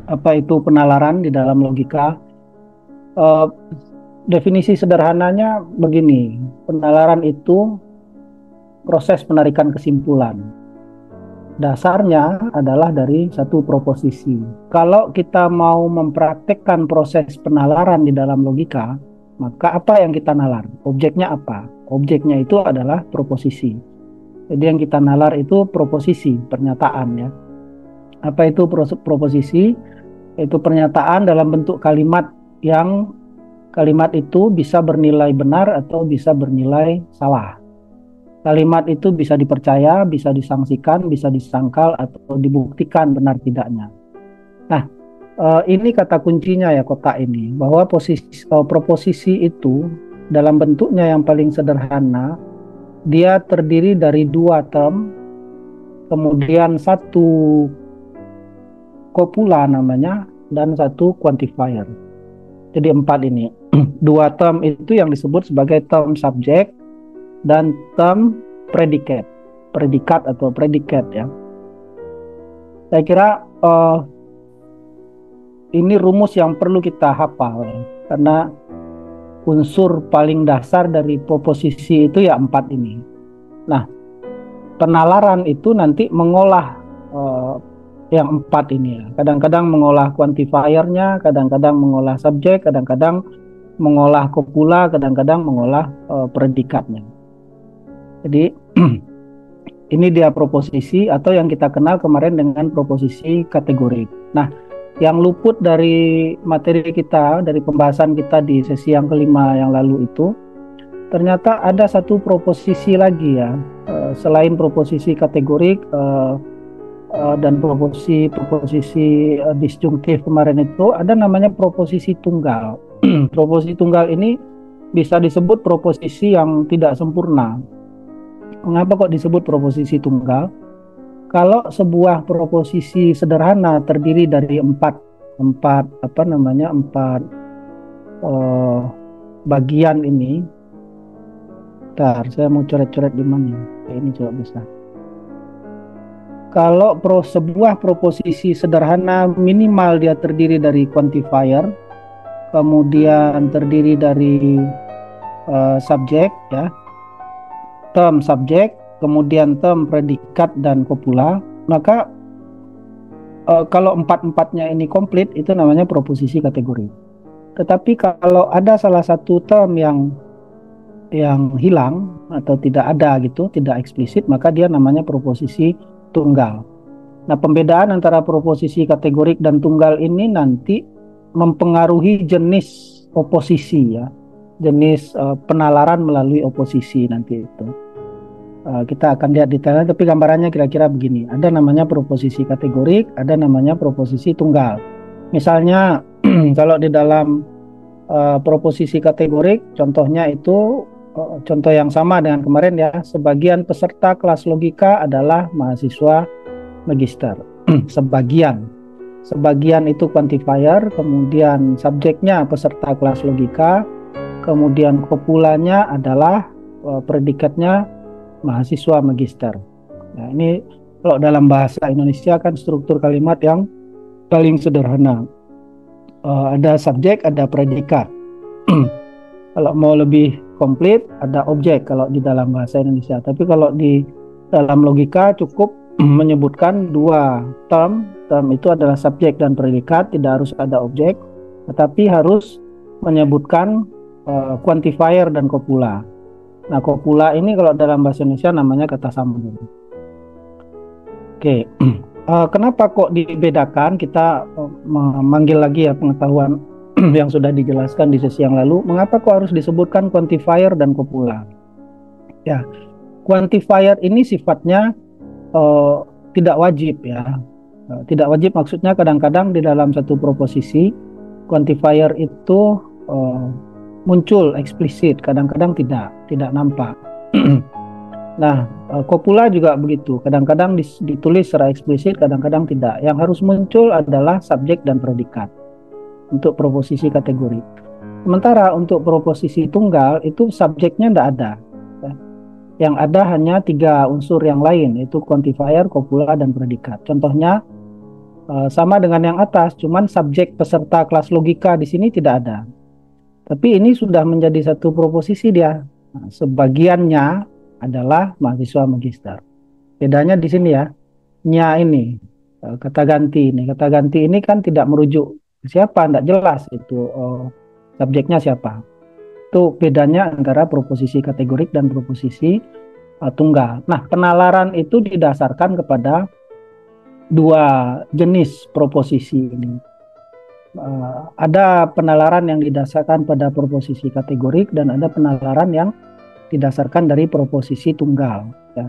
Apa itu penalaran di dalam logika? Eh, Definisi sederhananya begini, penalaran itu proses penarikan kesimpulan. Dasarnya adalah dari satu proposisi. Kalau kita mau mempraktekkan proses penalaran di dalam logika, maka apa yang kita nalar? Objeknya apa? Objeknya itu adalah proposisi. Jadi yang kita nalar itu proposisi, pernyataan ya. Apa itu proposisi? Itu pernyataan dalam bentuk kalimat yang kalimat itu bisa bernilai benar atau bisa bernilai salah. Kalimat itu bisa dipercaya, bisa disangsikan, bisa disangkal, atau dibuktikan benar tidaknya. Nah, ini kata kuncinya ya kotak ini, bahwa proposisi itu dalam bentuknya yang paling sederhana, dia terdiri dari dua term, kemudian satu kopula namanya, dan satu quantifier. Jadi empat ini. Dua term itu yang disebut sebagai term subjek dan term predikat, predikat atau predikat ya. Saya kira ini rumus yang perlu kita hafal ya, karena unsur paling dasar dari proposisi itu ya empat ini. Nah, penalaran itu nanti mengolah yang empat ini ya. Kadang-kadang mengolah quantifiernya, kadang-kadang mengolah subjek, kadang-kadang mengolah kopula, kadang-kadang mengolah predikatnya. Jadi ini dia proposisi atau yang kita kenal kemarin dengan proposisi kategorik. Nah, yang luput dari materi kita, dari pembahasan kita di sesi yang kelima yang lalu itu, ternyata ada satu proposisi lagi ya, selain proposisi kategorik dan proposisi disjunktif kemarin itu, ada namanya proposisi tunggal. Proposisi tunggal ini bisa disebut proposisi yang tidak sempurna. Mengapa kok disebut proposisi tunggal? Kalau sebuah proposisi sederhana terdiri dari empat bagian ini. Bentar, saya mau coret-coret di mana? Ini coba bisa. Kalau sebuah proposisi sederhana minimal dia terdiri dari quantifier, kemudian terdiri dari subjek ya, term subjek, kemudian term predikat dan kopula, maka kalau empat-empatnya ini komplit itu namanya proposisi kategori. Tetapi kalau ada salah satu term yang hilang atau tidak ada gitu, tidak eksplisit, maka dia namanya proposisi tunggal. Nah, pembedaan antara proposisi kategorik dan tunggal ini nanti mempengaruhi jenis oposisi ya, jenis penalaran melalui oposisi nanti itu. Kita akan lihat detailnya, tapi gambarannya kira-kira begini. Ada namanya proposisi kategorik, ada namanya proposisi tunggal. Misalnya kalau di dalam proposisi kategorik, contohnya itu contoh yang sama dengan kemarin ya, sebagian peserta kelas logika adalah mahasiswa magister. Sebagian itu quantifier, kemudian subjeknya peserta kelas logika, kemudian kopulanya adalah predikatnya mahasiswa magister. Nah, ini kalau dalam bahasa Indonesia kan struktur kalimat yang paling sederhana. Ada subjek, ada predikat. Kalau mau lebih komplit, ada objek kalau di dalam bahasa Indonesia. Tapi kalau di dalam logika cukup menyebutkan dua term. Term itu adalah subjek dan predikat, tidak harus ada objek, tetapi harus menyebutkan quantifier dan kopula. Nah, kopula ini kalau dalam bahasa Indonesia namanya kata sambung. Oke, kenapa kok dibedakan? Kita memanggil lagi ya pengetahuan yang sudah dijelaskan di sesi yang lalu. Mengapa kok harus disebutkan quantifier dan kopula? Ya, quantifier ini sifatnya tidak wajib ya. Tidak wajib maksudnya kadang-kadang di dalam satu proposisi quantifier itu muncul eksplisit, kadang-kadang tidak nampak. Nah, kopula juga begitu, kadang-kadang ditulis secara eksplisit, kadang-kadang tidak. Yang harus muncul adalah subjek dan predikat untuk proposisi kategori. Sementara untuk proposisi tunggal itu subjeknya tidak ada. Yang ada hanya tiga unsur yang lain, yaitu quantifier, kopula, dan predikat. Contohnya Sama dengan yang atas, cuman subjek peserta kelas logika di sini tidak ada. Tapi ini sudah menjadi satu proposisi dia. Nah, sebagiannya adalah mahasiswa magister. Bedanya di sini ya, nya ini, kata ganti ini. Kata ganti ini kan tidak merujuk siapa, tidak jelas itu subjeknya siapa. Itu bedanya antara proposisi kategorik dan proposisi tunggal. Nah, penalaran itu didasarkan kepada dua jenis proposisi ini. Ada penalaran yang didasarkan pada proposisi kategorik dan ada penalaran yang didasarkan dari proposisi tunggal. Ya.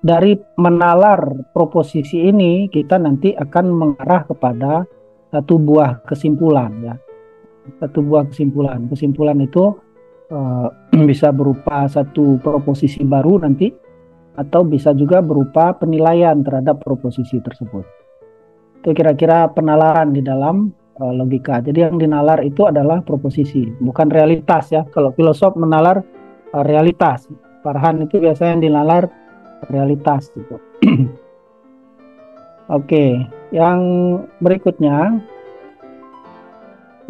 Dari menalar proposisi ini kita nanti akan mengarah kepada satu buah kesimpulan. Ya. Satu buah kesimpulan. Kesimpulan itu bisa berupa satu proposisi baru nanti atau bisa juga berupa penilaian terhadap proposisi tersebut. Itu kira-kira penalaran di dalam logika. Jadi yang dinalar itu adalah proposisi, bukan realitas ya. Kalau filosof menalar realitas, Farhan itu biasanya yang dinalar realitas gitu. Oke, yang berikutnya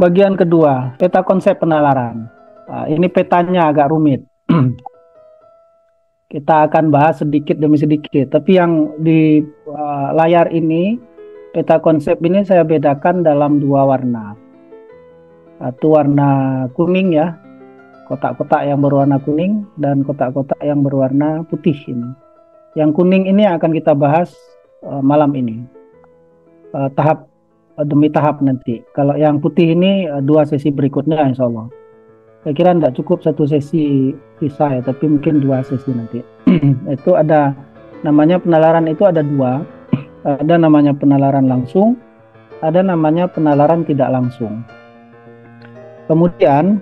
bagian kedua, peta konsep penalaran. Ini petanya agak rumit. Kita akan bahas sedikit demi sedikit, tapi yang di layar ini, peta konsep ini saya bedakan dalam dua warna. Satu warna kuning ya, kotak-kotak yang berwarna kuning, dan kotak-kotak yang berwarna putih ini. Yang kuning ini akan kita bahas malam ini, tahap demi tahap nanti. Kalau yang putih ini dua sesi berikutnya insya Allah. Saya kira tidak cukup satu sesi sisa ya, tapi mungkin dua sesi nanti. Itu ada namanya penalaran itu ada dua. Ada namanya penalaran langsung, ada namanya penalaran tidak langsung. Kemudian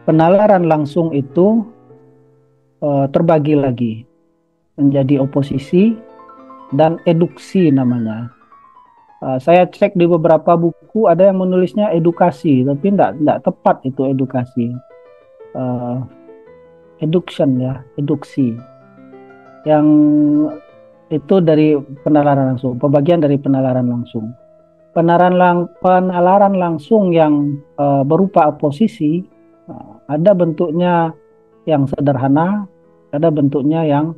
penalaran langsung itu terbagi lagi menjadi oposisi dan eduksi namanya. Saya cek di beberapa buku ada yang menulisnya edukasi, tapi tidak tepat itu edukasi. Eduction ya, eduksi. Yang itu dari penalaran langsung, pembagian dari penalaran langsung. Penalaran langsung yang berupa oposisi ada bentuknya yang sederhana, ada bentuknya yang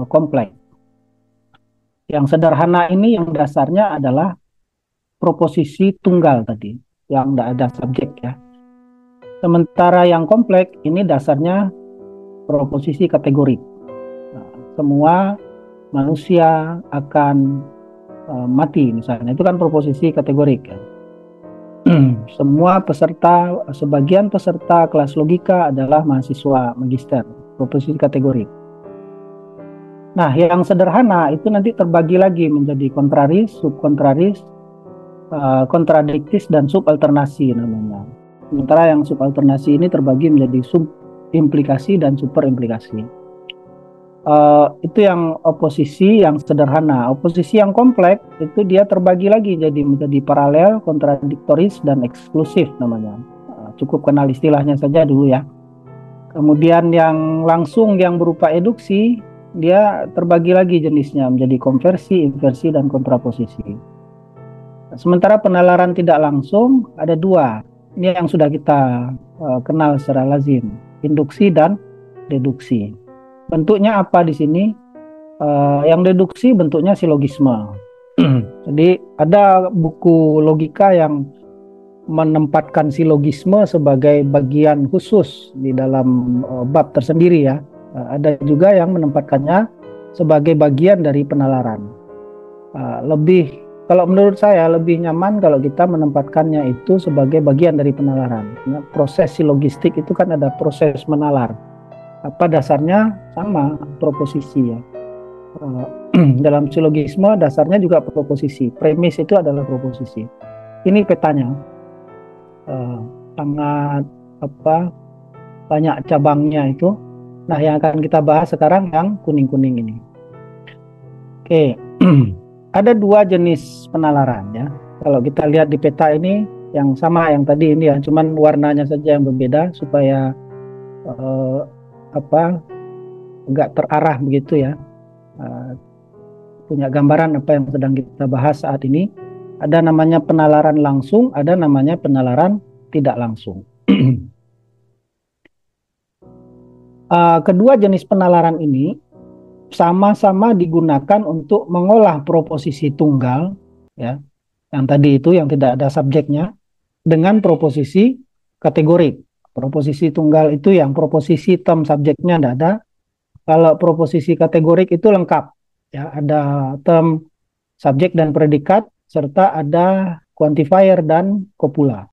kompleks. Yang sederhana ini yang dasarnya adalah proposisi tunggal tadi, yang tidak ada subjek ya. Sementara yang kompleks ini dasarnya proposisi kategorik. Semua manusia akan mati misalnya, itu kan proposisi kategorik ya. Semua peserta, sebagian peserta kelas logika adalah mahasiswa magister, proposisi kategorik. Nah, yang sederhana itu nanti terbagi lagi menjadi kontraris, subkontraris, kontradiktis, dan subalternasi namanya. Sementara yang subalternasi ini terbagi menjadi subimplikasi dan superimplikasi. Itu yang oposisi yang sederhana. Oposisi yang kompleks itu dia terbagi lagi jadi menjadi paralel, kontradiktoris, dan eksklusif namanya. Cukup kenal istilahnya saja dulu ya. Kemudian yang langsung yang berupa eduksi, dia terbagi lagi jenisnya menjadi konversi, inversi, dan kontraposisi. Sementara penalaran tidak langsung ada dua. Ini yang sudah kita kenal secara lazim, induksi dan deduksi. Bentuknya apa di sini? Yang deduksi bentuknya silogisme. Jadi ada buku logika yang menempatkan silogisme sebagai bagian khusus di dalam bab tersendiri ya. Ada juga yang menempatkannya sebagai bagian dari penalaran. Kalau menurut saya lebih nyaman kalau kita menempatkannya itu sebagai bagian dari penalaran. Nah, proses silogistik itu kan ada proses menalar. Apa dasarnya sama proposisi ya. Dalam silogisme dasarnya juga proposisi. Premis itu adalah proposisi. Ini petanya. Sangat banyak cabangnya itu. Nah, yang akan kita bahas sekarang yang kuning-kuning ini. Oke. Ada dua jenis penalaran ya. Kalau kita lihat di peta ini yang sama yang tadi ini ya, cuman warnanya saja yang berbeda supaya enggak terarah begitu ya. Punya gambaran apa yang sedang kita bahas saat ini. Ada namanya penalaran langsung, ada namanya penalaran tidak langsung. Kedua jenis penalaran ini sama-sama digunakan untuk mengolah proposisi tunggal, ya, yang tadi itu yang tidak ada subjeknya, dengan proposisi kategorik. Proposisi tunggal itu yang proposisi term subjeknya tidak ada. Kalau proposisi kategorik itu lengkap, ya, ada term subjek dan predikat, serta ada quantifier dan copula.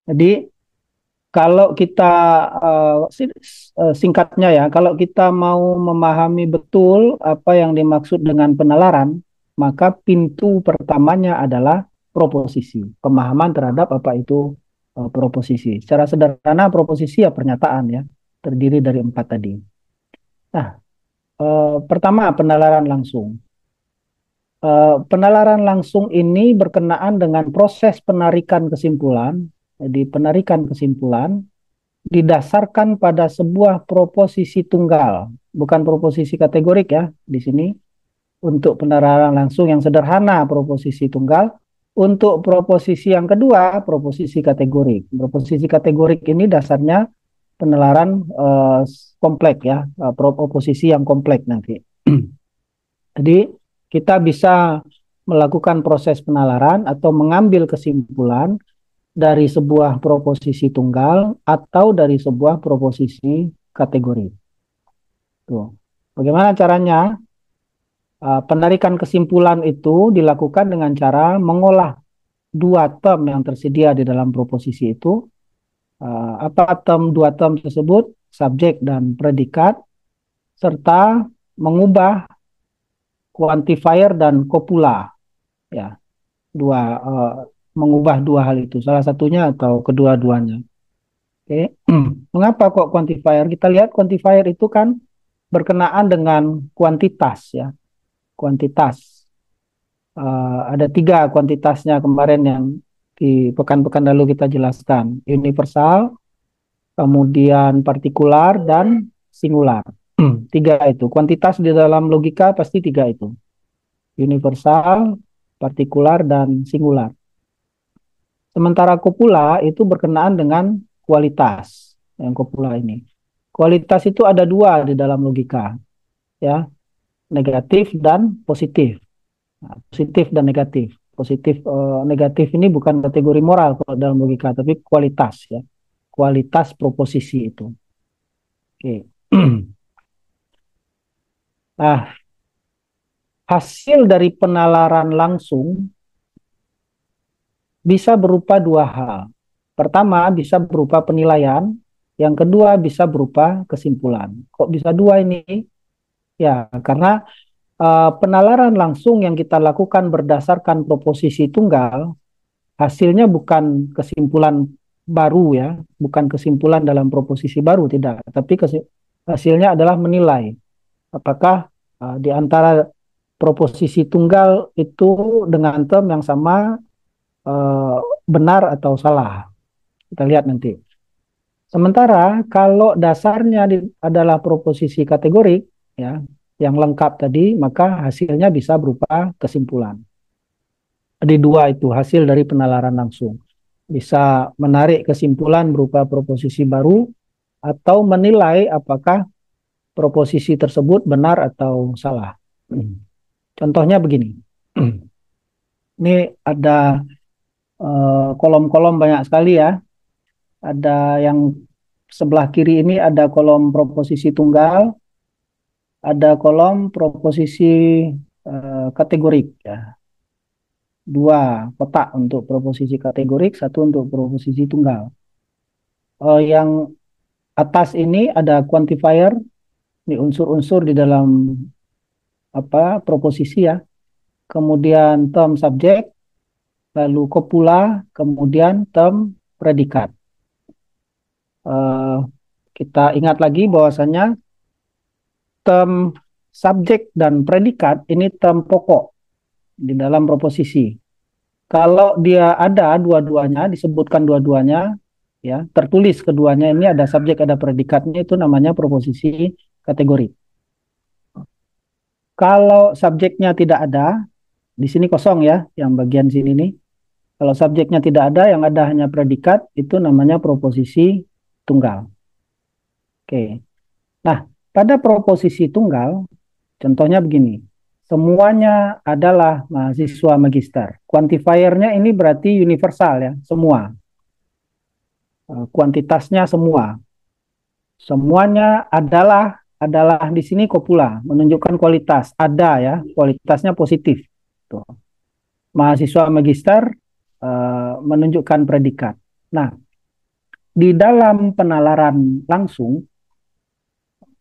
Jadi kalau kita singkatnya ya, kalau kita mau memahami betul apa yang dimaksud dengan penalaran, maka pintu pertamanya adalah proposisi, pemahaman terhadap apa itu proposisi. Secara sederhana proposisi ya pernyataan ya, terdiri dari 4 tadi. Nah, pertama penalaran langsung. Penalaran langsung ini berkenaan dengan proses penarikan kesimpulan. Jadi penarikan kesimpulan didasarkan pada sebuah proposisi tunggal, bukan proposisi kategorik ya di sini. Untuk penalaran langsung yang sederhana proposisi tunggal, untuk proposisi yang kedua proposisi kategorik. Proposisi kategorik ini dasarnya penalaran kompleks ya, proposisi yang kompleks nanti. Jadi kita bisa melakukan proses penalaran atau mengambil kesimpulan dari sebuah proposisi tunggal atau dari sebuah proposisi kategori. Tuh. Bagaimana caranya? Penarikan kesimpulan itu dilakukan dengan cara mengolah dua term yang tersedia di dalam proposisi itu. Apa dua term tersebut? Subjek dan predikat, serta mengubah quantifier dan copula, ya, mengubah dua hal itu, salah satunya atau kedua-duanya. Oke, mengapa kok quantifier? Kita lihat quantifier itu kan berkenaan dengan kuantitas ya, kuantitas. Ada 3 kuantitasnya kemarin yang di pekan-pekan lalu kita jelaskan, universal, kemudian partikular dan singular. 3 itu kuantitas di dalam logika pasti 3 itu, universal, partikular, dan singular. Sementara copula itu berkenaan dengan kualitas. Yang copula ini, kualitas itu ada 2 di dalam logika, ya, negatif dan positif. Nah, positif dan negatif. Positif negatif ini bukan kategori moral kalau dalam logika, tapi kualitas ya, kualitas proposisi itu. Oke. Nah, hasil dari penalaran langsung bisa berupa 2 hal. Pertama, bisa berupa penilaian. Yang kedua, bisa berupa kesimpulan. Kok bisa 2 ini? Ya, karena penalaran langsung yang kita lakukan berdasarkan proposisi tunggal, hasilnya bukan kesimpulan baru ya, bukan kesimpulan dalam proposisi baru, tidak. Tapi hasilnya adalah menilai apakah di antara proposisi tunggal itu dengan term yang sama benar atau salah. Kita lihat nanti. Sementara kalau dasarnya adalah proposisi kategorik, ya, yang lengkap tadi, maka hasilnya bisa berupa kesimpulan. Ada 2 itu hasil dari penalaran langsung. Bisa menarik kesimpulan berupa proposisi baru atau menilai apakah proposisi tersebut benar atau salah. Contohnya begini. Ini ada kolom-kolom banyak sekali ya. Ada yang sebelah kiri ini ada kolom proposisi tunggal, ada kolom proposisi kategorik ya. 2 kotak untuk proposisi kategorik, 1 untuk proposisi tunggal. Yang atas ini ada quantifier, ini unsur-unsur di dalam proposisi ya. Kemudian term subjek, lalu copula, kemudian term predikat. Kita ingat lagi bahwasanya term subjek dan predikat ini term pokok di dalam proposisi. Kalau dia ada dua-duanya, disebutkan dua-duanya, ya, tertulis keduanya, ini ada subjek ada predikatnya, itu namanya proposisi kategori. Kalau subjeknya tidak ada, Di sini kosong ya, yang bagian sini nih. Kalau subjeknya tidak ada, yang ada hanya predikat, itu namanya proposisi tunggal. Oke. Nah, pada proposisi tunggal, contohnya begini. Semuanya adalah mahasiswa magister. Quantifiernya ini berarti universal ya, semua. Kuantitasnya semua. Semuanya adalah di sini kopula, menunjukkan kualitas. Ada ya, kualitasnya positif. Tuh. Mahasiswa magister menunjukkan predikat. Nah, di dalam penalaran langsung,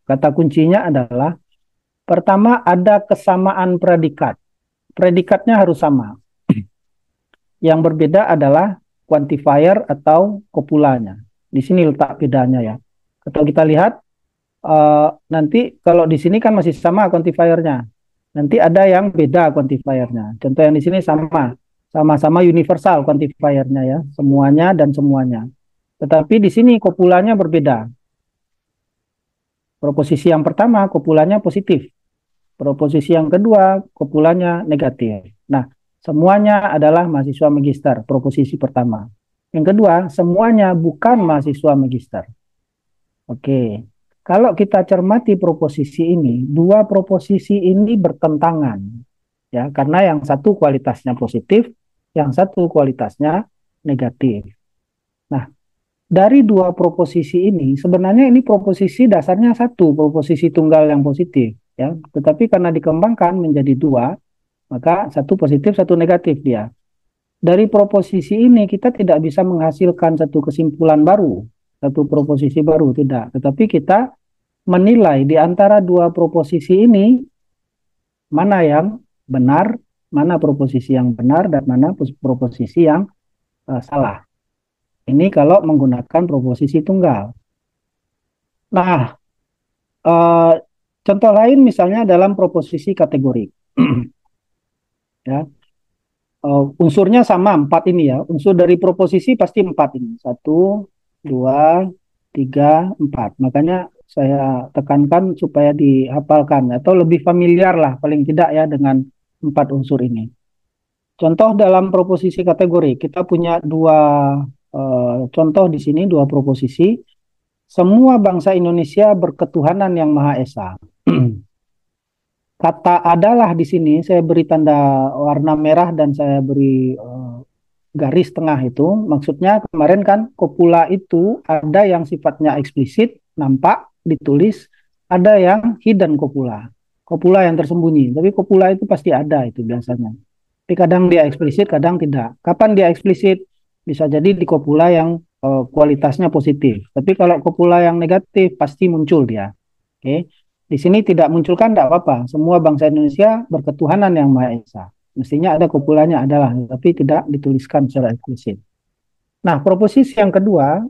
kata kuncinya adalah pertama ada kesamaan predikat. Predikatnya harus sama. Yang berbeda adalah quantifier atau kopulanya. Di sini letak bedanya ya. Kalau kita lihat nanti kalau di sini kan masih sama quantifiernya. Nanti ada yang beda quantifiernya. Contoh yang di sini sama-sama universal quantifiernya ya, semuanya dan semuanya. Tetapi di sini kopulanya berbeda. Proposisi yang pertama kopulanya positif. Proposisi yang kedua kopulanya negatif. Nah, semuanya adalah mahasiswa magister, proposisi pertama. Yang kedua, semuanya bukan mahasiswa magister. Oke. Kalau kita cermati proposisi ini, dua proposisi ini bertentangan. Ya, karena yang satu kualitasnya positif, yang satu kualitasnya negatif. Nah, dari dua proposisi ini, sebenarnya ini proposisi dasarnya satu, proposisi tunggal yang positif. Ya, tetapi karena dikembangkan menjadi dua, maka satu positif, satu negatif dia. Dari proposisi ini kita tidak bisa menghasilkan satu kesimpulan baru, satu proposisi baru, tidak. Tetapi kita menilai di antara dua proposisi ini, mana yang benar, mana proposisi yang benar, dan mana proposisi yang salah. Ini kalau menggunakan proposisi tunggal. Nah, contoh lain misalnya dalam proposisi kategorik. Ya, unsurnya sama 4 ini ya. Unsur dari proposisi pasti 4 ini. 1, 2, 3, 4. Makanya saya tekankan supaya dihafalkan atau lebih familiar lah paling tidak ya dengan 4 unsur ini. Contoh dalam proposisi kategori, kita punya dua contoh di sini, dua proposisi. Semua bangsa Indonesia berketuhanan yang Maha Esa. Kata adalah di sini saya beri tanda warna merah dan saya beri garis tengah itu. Maksudnya kemarin kan kopula itu ada yang sifatnya eksplisit, nampak, ditulis. Ada yang hidden kopula. Kopula yang tersembunyi. Tapi kopula itu pasti ada itu biasanya. Tapi kadang dia eksplisit, kadang tidak. Kapan dia eksplisit? Bisa jadi di kopula yang kualitasnya positif. Tapi kalau kopula yang negatif pasti muncul dia. Oke. Di sini tidak munculkan tidak apa-apa. Semua bangsa Indonesia berketuhanan yang Maha Esa. Mestinya ada kopulanya adalah, tapi tidak dituliskan secara eksplisit. Nah, proposisi yang kedua,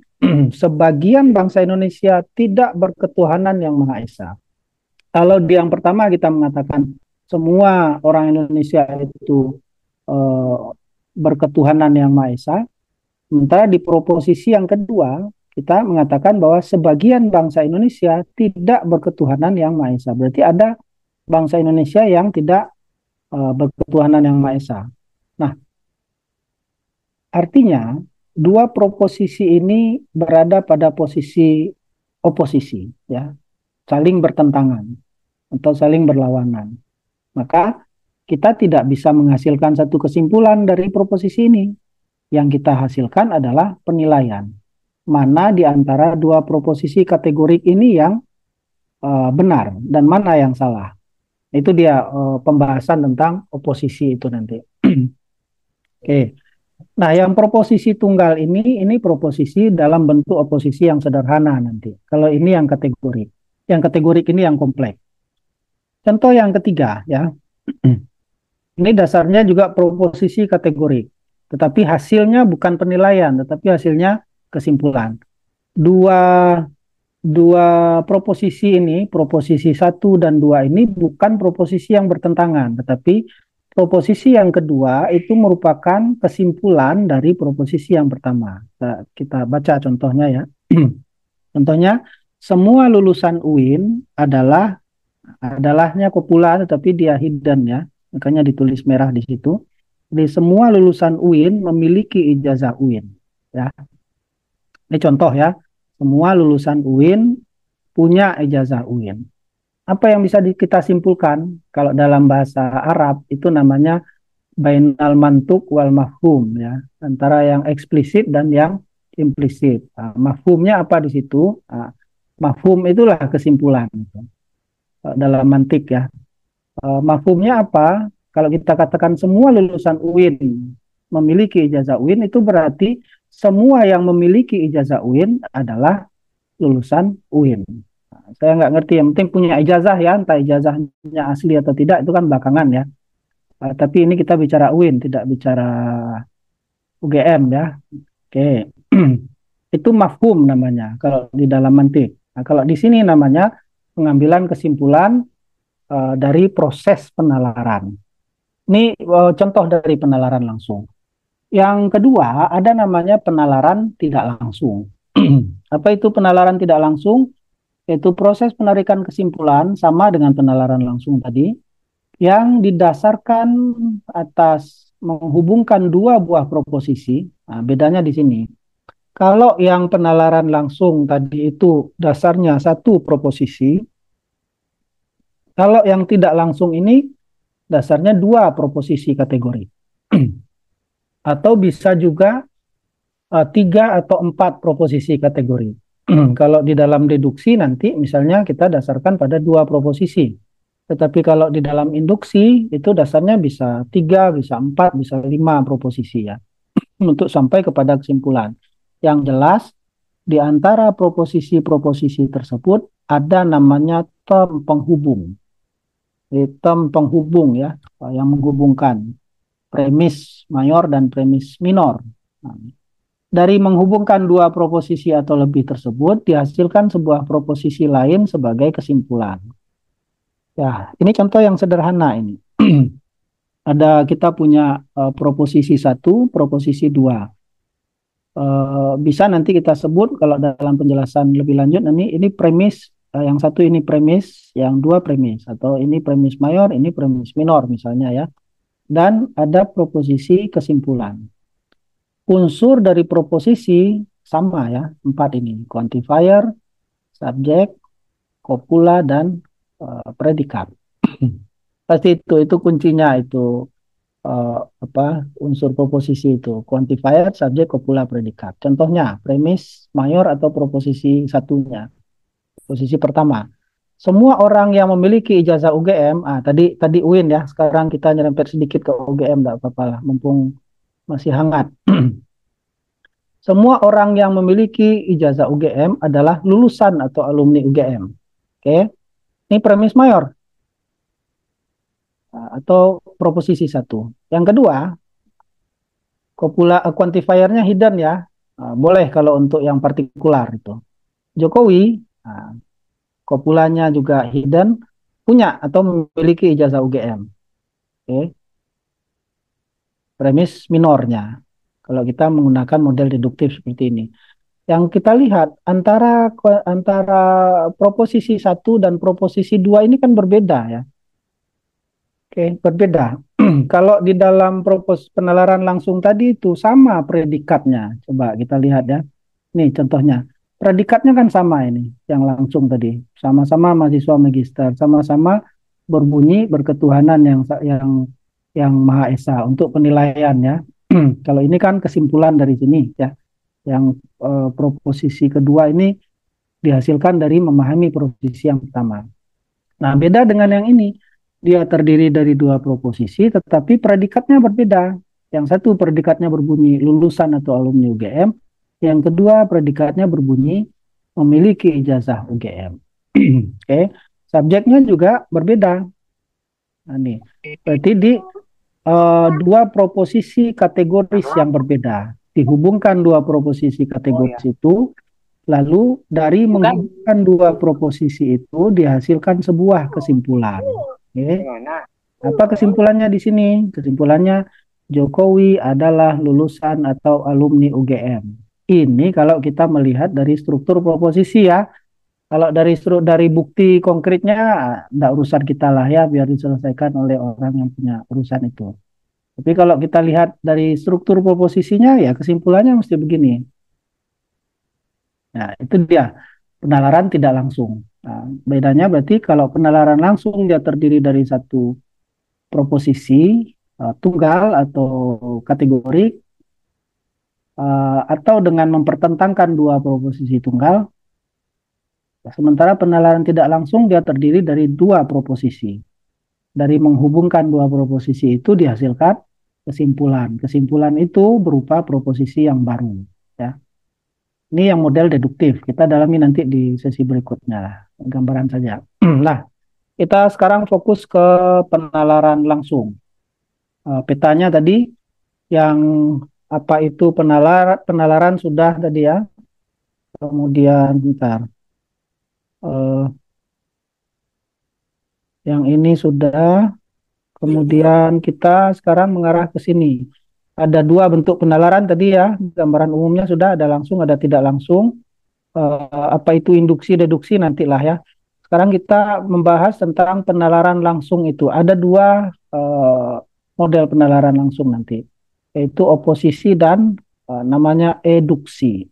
sebagian bangsa Indonesia tidak berketuhanan yang Maha Esa. Kalau di yang pertama kita mengatakan semua orang Indonesia itu berketuhanan yang Maha Esa, sementara di proposisi yang kedua kita mengatakan bahwa sebagian bangsa Indonesia tidak berketuhanan yang Maha Esa. Berarti ada bangsa Indonesia yang tidak berketuhanan yang Maha Esa. Nah, artinya dua proposisi ini berada pada posisi oposisi, ya, saling bertentangan atau saling berlawanan. Maka kita tidak bisa menghasilkan satu kesimpulan dari proposisi ini. Yang kita hasilkan adalah penilaian. Mana di antara dua proposisi kategorik ini yang benar dan mana yang salah. Itu dia pembahasan tentang oposisi itu nanti. Oke. Nah, yang proposisi tunggal ini proposisi dalam bentuk oposisi yang sederhana nanti. Kalau ini yang kategorik. Yang kategorik ini yang kompleks. Contoh yang ketiga ya. Ini dasarnya juga proposisi kategorik. Tetapi hasilnya bukan penilaian, tetapi hasilnya kesimpulan. Dua proposisi ini, proposisi 1 dan 2 ini bukan proposisi yang bertentangan, tetapi proposisi yang kedua itu merupakan kesimpulan dari proposisi yang pertama. Kita baca contohnya ya. Contohnya, semua lulusan UIN adalahnya kopula tetapi dia hidden ya. makanya ditulis merah di situ. Jadi semua lulusan UIN memiliki ijazah UIN. Ya, ini contoh ya. Semua lulusan UIN punya ijazah UIN. Apa yang bisa kita simpulkan kalau dalam bahasa Arab itu namanya bainal mantuk wal mafhum ya, antara yang eksplisit dan yang implisit. Nah, mafhumnya apa di situ? Nah, mafhum itulah kesimpulan gitu. Dalam mantik ya. Mafhumnya apa? Kalau kita katakan semua lulusan UIN memiliki ijazah UIN, itu berarti semua yang memiliki ijazah UIN adalah lulusan UIN. Nah, saya nggak ngerti, yang penting punya ijazah ya, entah ijazahnya asli atau tidak itu kan belakangan ya. Tapi ini kita bicara UIN, tidak bicara UGM ya. Oke, itu mafhum namanya kalau di dalam mantik. Nah, kalau di sini namanya pengambilan kesimpulan dari proses penalaran. Ini contoh dari penalaran langsung. Yang kedua, ada namanya penalaran tidak langsung. Apa itu penalaran tidak langsung? Yaitu proses penarikan kesimpulan sama dengan penalaran langsung tadi, yang didasarkan atas menghubungkan dua buah proposisi. Nah, bedanya di sini. Kalau yang penalaran langsung tadi itu dasarnya satu proposisi, kalau yang tidak langsung ini dasarnya dua proposisi kategori. Atau bisa juga tiga atau empat proposisi kategori. Kalau di dalam deduksi nanti misalnya kita dasarkan pada dua proposisi. Tetapi kalau di dalam induksi itu dasarnya bisa tiga, bisa empat, bisa lima proposisi ya. Untuk sampai kepada kesimpulan. Yang jelas di antara proposisi-proposisi tersebut ada namanya term penghubung. Term penghubung ya, yang menghubungkan premis mayor dan premis minor. Nah, dari menghubungkan dua proposisi atau lebih tersebut dihasilkan sebuah proposisi lain sebagai kesimpulan. Ya, ini contoh yang sederhana ini. Ada kita punya proposisi satu, proposisi dua. Bisa nanti kita sebut kalau dalam penjelasan lebih lanjut ini premis, yang satu ini premis, yang dua premis, atau ini premis mayor, ini premis minor misalnya ya. Dan ada proposisi kesimpulan. Unsur dari proposisi sama ya, empat ini, quantifier, subjek, copula, dan predikat. Pasti itu kuncinya itu unsur proposisi itu, quantifier, subjek, copula, predikat. Contohnya premis mayor atau proposisi satunya, posisi pertama. Semua orang yang memiliki ijazah UGM, tadi UIN ya, sekarang kita nyerempet sedikit ke UGM, tidak apa-apa lah, mumpung masih hangat. Semua orang yang memiliki ijazah UGM adalah lulusan atau alumni UGM. Oke, ini premis mayor atau proposisi satu. Yang kedua, quantifiernya hidden ya. Boleh kalau untuk yang partikular itu. Jokowi, kopulanya juga hidden, punya atau memiliki ijazah UGM. Oke. Premis minornya. Kalau kita menggunakan model deduktif seperti ini. Yang kita lihat antara proposisi satu dan proposisi dua ini kan berbeda ya. Oke, berbeda. Kalau di dalam penalaran langsung tadi itu sama predikatnya. Coba kita lihat ya. Nih contohnya. Predikatnya kan sama ini, yang langsung tadi. Sama-sama mahasiswa magister, sama-sama berbunyi berketuhanan yang Maha Esa untuk penilaian ya. Kalau ini kan kesimpulan dari sini ya. Yang proposisi kedua ini dihasilkan dari memahami proposisi yang pertama. Nah, beda dengan yang ini. Dia terdiri dari dua proposisi, tetapi predikatnya berbeda. Yang satu predikatnya berbunyi lulusan atau alumni UGM. Yang kedua predikatnya berbunyi memiliki ijazah UGM. Oke, subjeknya juga berbeda. Nah, ini berarti di dua proposisi kategoris yang berbeda. Dihubungkan dua proposisi kategoris itu, lalu dari menghubungkan dua proposisi itu dihasilkan sebuah kesimpulan. Oke. Apa kesimpulannya di sini? Kesimpulannya Jokowi adalah lulusan atau alumni UGM. Ini kalau kita melihat dari struktur proposisi ya. Kalau dari bukti konkretnya, enggak urusan kita lah ya, biar diselesaikan oleh orang yang punya urusan itu. Tapi kalau kita lihat dari struktur proposisinya, ya kesimpulannya mesti begini. Nah, itu dia penalaran tidak langsung. Nah, bedanya berarti kalau penalaran langsung dia terdiri dari satu proposisi tunggal atau kategori, atau dengan mempertentangkan dua proposisi tunggal. Sementara penalaran tidak langsung dia terdiri dari dua proposisi. Dari menghubungkan dua proposisi itu dihasilkan kesimpulan. Kesimpulan itu berupa proposisi yang baru. Ya. Ini yang model deduktif. Kita dalami nanti di sesi berikutnya lah. Gambaran saja. Nah, kita sekarang fokus ke penalaran langsung. Petanya tadi yang apa itu penalaran sudah tadi ya. Kemudian bentar. Yang ini sudah. Kemudian kita sekarang mengarah ke sini. Ada dua bentuk penalaran tadi ya. Gambaran umumnya sudah ada langsung, ada tidak langsung. Apa itu induksi, deduksi nantilah ya. Sekarang kita membahas tentang penalaran langsung itu. Ada dua model penalaran langsung nanti, yaitu oposisi dan namanya eduksi.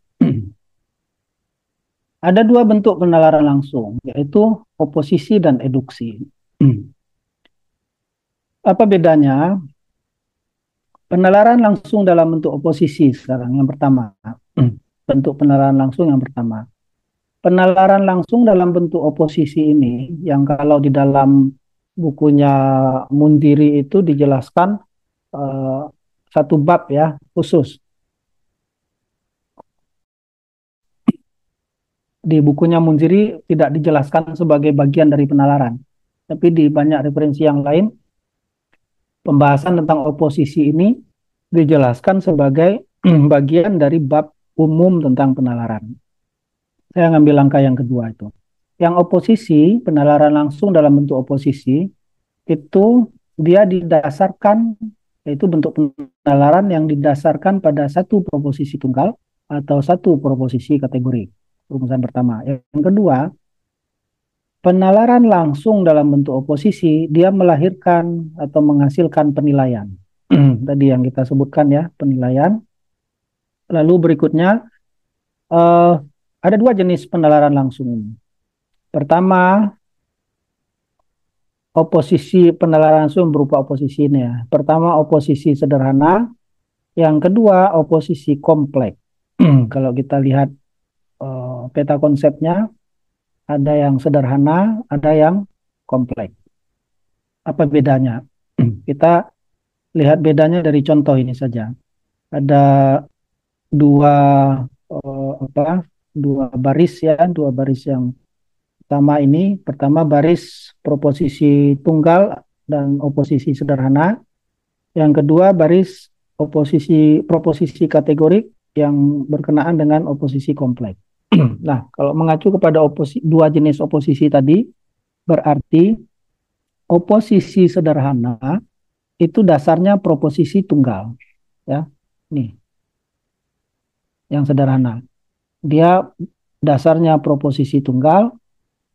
Ada dua bentuk penalaran langsung, yaitu oposisi dan eduksi. Apa bedanya? Penalaran langsung dalam bentuk oposisi sekarang yang pertama. Bentuk penalaran langsung yang pertama. Penalaran langsung dalam bentuk oposisi ini yang kalau di dalam bukunya Mundiri itu dijelaskan satu bab ya khusus. Di bukunya Mundiri tidak dijelaskan sebagai bagian dari penalaran. Tapi di banyak referensi yang lain pembahasan tentang oposisi ini dijelaskan sebagai bagian dari bab umum tentang penalaran. Saya ngambil langkah yang kedua itu. Yang oposisi, penalaran langsung dalam bentuk oposisi, itu dia didasarkan, yaitu bentuk penalaran yang didasarkan pada satu proposisi tunggal atau satu proposisi kategori. Rumusan pertama. Yang kedua, penalaran langsung dalam bentuk oposisi, dia melahirkan atau menghasilkan penilaian. Tadi yang kita sebutkan ya, penilaian. Lalu berikutnya, ada dua jenis penalaran langsung. Pertama, oposisi penalaran langsung berupa oposisi ini ya. Pertama, oposisi sederhana. Yang kedua, oposisi kompleks. Kalau kita lihat peta konsepnya, ada yang sederhana, ada yang kompleks. Apa bedanya? Kita lihat bedanya dari contoh ini saja. Ada dua dua baris ya, dua baris yang pertama baris proposisi tunggal dan oposisi sederhana. Yang kedua baris proposisi kategorik yang berkenaan dengan oposisi kompleks. Nah, kalau mengacu kepada dua jenis oposisi tadi, berarti oposisi sederhana itu dasarnya proposisi tunggal, ya. Nih, yang sederhana. Dia dasarnya proposisi tunggal,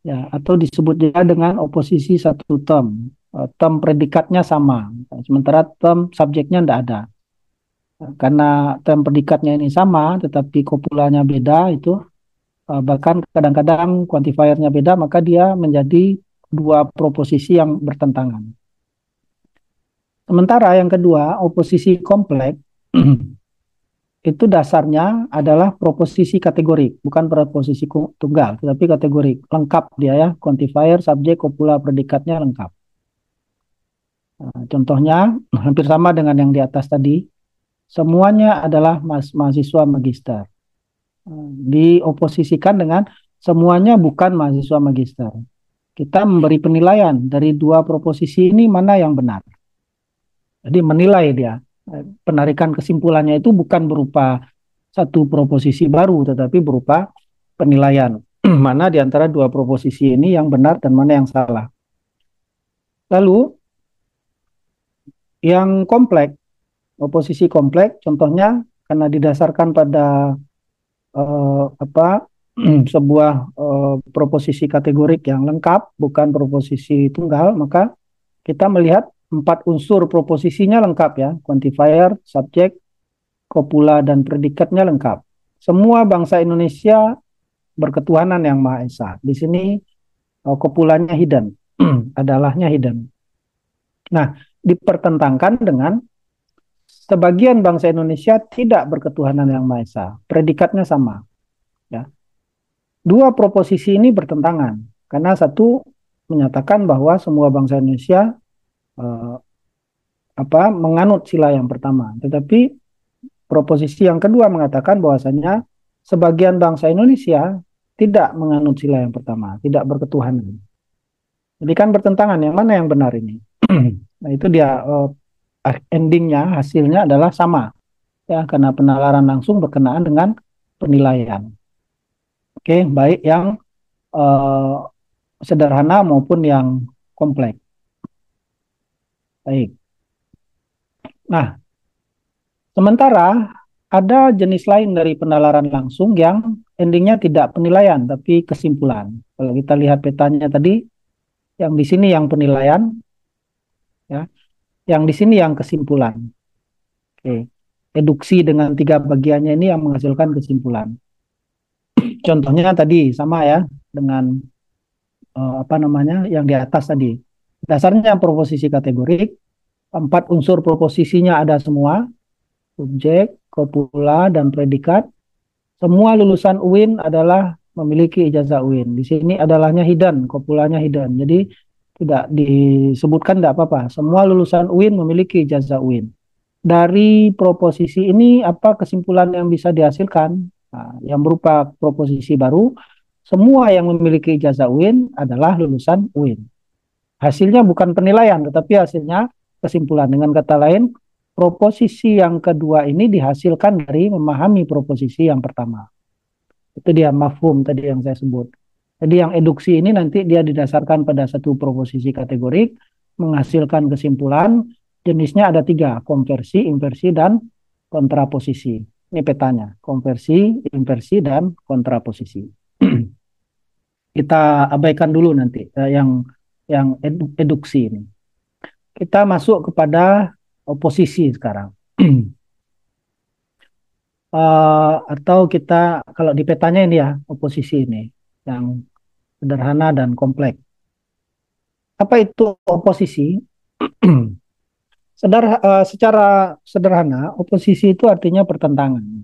ya, atau disebut juga dengan oposisi satu term. Term predikatnya sama, sementara term subjeknya tidak ada. Karena term predikatnya ini sama, tetapi kopulanya beda, itu bahkan kadang-kadang quantifiernya beda, maka dia menjadi dua proposisi yang bertentangan. Sementara yang kedua, oposisi kompleks, itu dasarnya adalah proposisi kategorik, bukan proposisi tunggal, tetapi kategorik. Lengkap dia ya, quantifier, subjek, kopula, predikatnya lengkap. Contohnya hampir sama dengan yang di atas tadi, semuanya adalah mahasiswa magister. Dioposisikan dengan semuanya bukan mahasiswa magister. Kita memberi penilaian dari dua proposisi ini mana yang benar. Jadi menilai dia. Penarikan kesimpulannya itu bukan berupa satu proposisi baru, tetapi berupa penilaian. Mana di antara dua proposisi ini yang benar dan mana yang salah. Lalu, yang kompleks, oposisi kompleks, contohnya karena didasarkan pada sebuah proposisi kategorik yang lengkap, bukan proposisi tunggal, maka kita melihat 4 unsur proposisinya lengkap ya, quantifier, subjek, copula, dan predikatnya lengkap. Semua bangsa Indonesia berketuhanan yang Maha Esa. Di sini copulanya hidden, adalahnya hidden. Nah, dipertentangkan dengan sebagian bangsa Indonesia tidak berketuhanan yang Maha Esa. Predikatnya sama. Ya. Dua proposisi ini bertentangan karena satu menyatakan bahwa semua bangsa Indonesia eh, menganut sila yang pertama, tetapi proposisi yang kedua mengatakan bahwasanya sebagian bangsa Indonesia tidak menganut sila yang pertama, tidak berketuhanan. Jadi kan bertentangan, yang mana yang benar ini? Nah itu dia endingnya, hasilnya adalah sama ya, karena penalaran langsung berkenaan dengan penilaian. Oke, baik yang sederhana maupun yang kompleks. Baik. Nah, sementara ada jenis lain dari penalaran langsung yang endingnya tidak penilaian tapi kesimpulan. Kalau kita lihat petanya tadi, yang di sini yang penilaian, ya, yang di sini yang kesimpulan. Oke, deduksi dengan 3 bagiannya ini yang menghasilkan kesimpulan. Contohnya tadi sama ya dengan yang di atas tadi. Dasarnya proposisi kategorik, 4 unsur proposisinya ada semua, subjek, copula, dan predikat. Semua lulusan UIN adalah memiliki ijazah UIN. Di sini adalahnya hidden, copulanya hidden. Jadi tidak disebutkan, tidak apa-apa. Semua lulusan UIN memiliki ijazah UIN. Dari proposisi ini apa kesimpulan yang bisa dihasilkan? Nah, yang berupa proposisi baru, semua yang memiliki ijazah UIN adalah lulusan UIN. Hasilnya bukan penilaian, tetapi hasilnya kesimpulan. Dengan kata lain, proposisi yang kedua ini dihasilkan dari memahami proposisi yang pertama. Itu dia mafhum tadi yang saya sebut. Jadi yang eduksi ini nanti dia didasarkan pada satu proposisi kategorik, menghasilkan kesimpulan, jenisnya ada 3, konversi, inversi, dan kontraposisi. Ini petanya, konversi, inversi, dan kontraposisi. Kita abaikan dulu nanti yang eduksi ini. Kita masuk kepada oposisi sekarang. Atau kita kalau di petanya ini ya, oposisi ini yang sederhana dan kompleks. Apa itu oposisi? Secara sederhana, oposisi itu artinya pertentangan.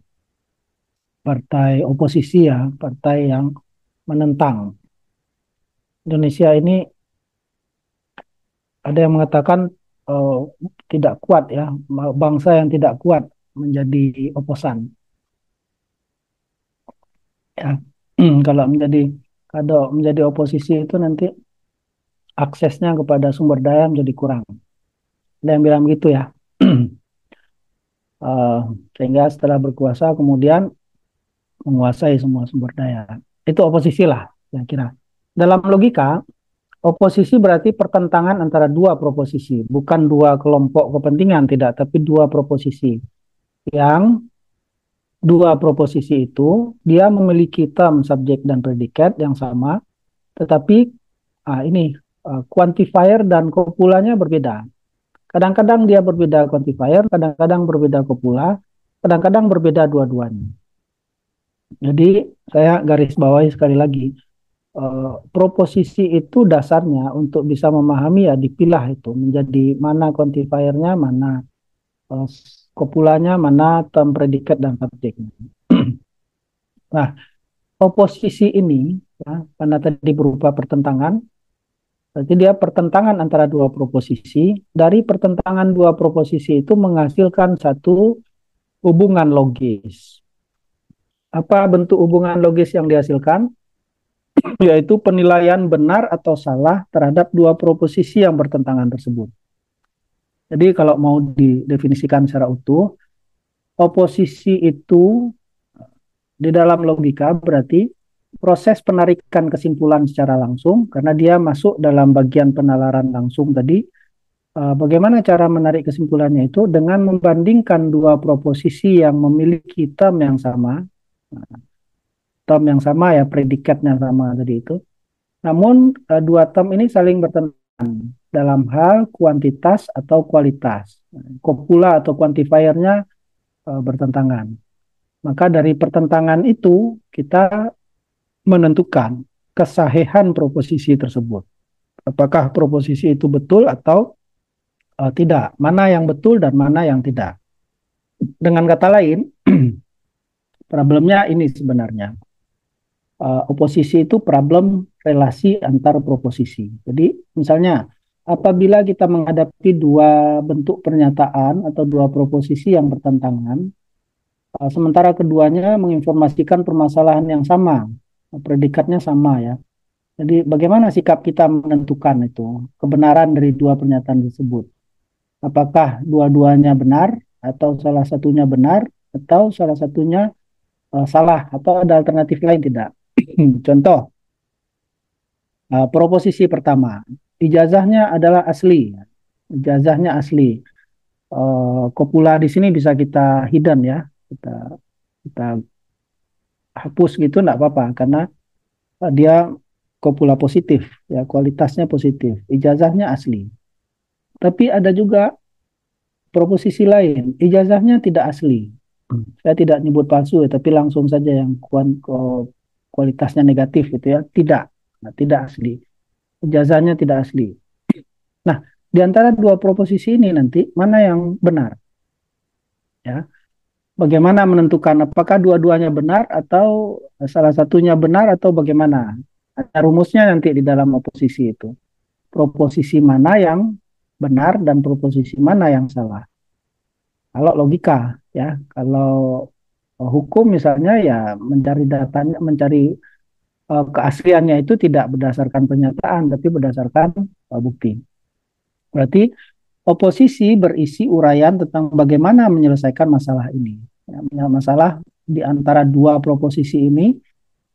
Partai oposisi ya, partai yang menentang. Indonesia ini ada yang mengatakan tidak kuat ya, bangsa yang tidak kuat menjadi oposan. Ya, kalau menjadi oposisi itu nanti aksesnya kepada sumber daya menjadi kurang. Ada yang bilang begitu ya. Sehingga setelah berkuasa kemudian menguasai semua sumber daya. Itu oposisi lah, saya kira. Dalam logika, oposisi berarti pertentangan antara 2 proposisi, bukan 2 kelompok kepentingan, tidak, tapi 2 proposisi. Yang 2 proposisi itu dia memiliki term, subjek, dan predikat yang sama, tetapi quantifier dan kopulanya berbeda. Kadang-kadang dia berbeda quantifier, kadang-kadang berbeda kopula, kadang-kadang berbeda dua-duanya. Jadi saya garis bawahi sekali lagi, proposisi itu dasarnya untuk bisa memahami ya dipilah itu menjadi mana quantifiernya, mana kopulanya, mana term, predikat, dan subjeknya. Nah, oposisi ini ya, karena tadi berupa pertentangan, berarti dia pertentangan antara 2 proposisi. Dari pertentangan 2 proposisi itu menghasilkan satu hubungan logis. Apa bentuk hubungan logis yang dihasilkan? Yaitu penilaian benar atau salah terhadap 2 proposisi yang bertentangan tersebut. Jadi kalau mau didefinisikan secara utuh, oposisi itu di dalam logika berarti proses penarikan kesimpulan secara langsung, karena dia masuk dalam bagian penalaran langsung tadi. Bagaimana cara menarik kesimpulannya itu dengan membandingkan 2 proposisi yang memiliki term yang sama. term yang sama ya, predikatnya sama tadi itu. Namun dua term ini saling bertentangan dalam hal kuantitas atau kualitas. Kopula atau quantifiernya bertentangan. Maka dari pertentangan itu kita menentukan kesahihan proposisi tersebut. Apakah proposisi itu betul atau tidak? Mana yang betul dan mana yang tidak? Dengan kata lain, problemnya ini sebenarnya. Oposisi itu problem relasi antar proposisi. Jadi misalnya apabila kita menghadapi dua bentuk pernyataan atau dua proposisi yang bertentangan, sementara keduanya menginformasikan permasalahan yang sama, predikatnya sama ya. Jadi bagaimana sikap kita menentukan itu kebenaran dari dua pernyataan tersebut? Apakah dua-duanya benar atau salah satunya benar atau salah satunya salah atau ada alternatif lain tidak? Contoh, proposisi pertama, ijazahnya adalah asli, ijazahnya asli. Kopula di sini bisa kita hidden ya, kita hapus gitu enggak apa-apa karena dia kopula positif ya, kualitasnya positif, ijazahnya asli. Tapi ada juga proposisi lain, ijazahnya tidak asli. Saya tidak nyebut palsu ya, tapi langsung saja yang kualitasnya negatif gitu ya, tidak asli. Ijazahnya tidak asli. Nah, di antara dua proposisi ini nanti mana yang benar? Ya. Bagaimana menentukan apakah dua-duanya benar atau salah satunya benar atau bagaimana? Ada rumusnya nanti di dalam oposisi itu. Proposisi mana yang benar dan proposisi mana yang salah. Kalau logika ya, kalau hukum misalnya ya mencari datanya, mencari keasliannya itu tidak berdasarkan pernyataan tapi berdasarkan bukti. Berarti oposisi berisi uraian tentang bagaimana menyelesaikan masalah ini. Ya, masalah di antara dua proposisi ini,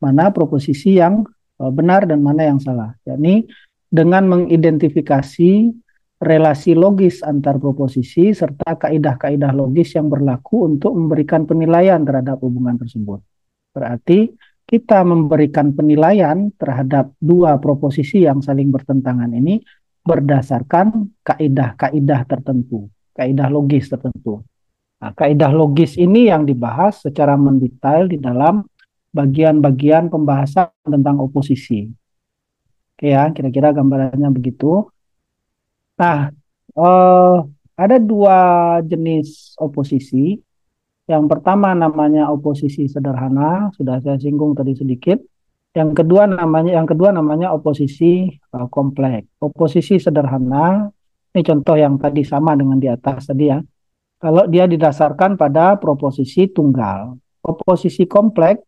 mana proposisi yang benar dan mana yang salah. Yakni dengan mengidentifikasi relasi logis antar proposisi serta kaidah-kaidah logis yang berlaku untuk memberikan penilaian terhadap hubungan tersebut. Berarti kita memberikan penilaian terhadap dua proposisi yang saling bertentangan ini berdasarkan kaidah-kaidah tertentu, kaidah logis tertentu. Nah, kaidah logis ini yang dibahas secara mendetail di dalam bagian-bagian pembahasan tentang oposisi. Oke ya, kira-kira gambarannya begitu. Nah, ada dua jenis oposisi. Yang pertama namanya oposisi sederhana, sudah saya singgung tadi sedikit. Yang kedua namanya oposisi kompleks. Oposisi sederhana, ini contoh yang tadi sama dengan di atas tadi ya. Kalau dia didasarkan pada proposisi tunggal. Oposisi kompleks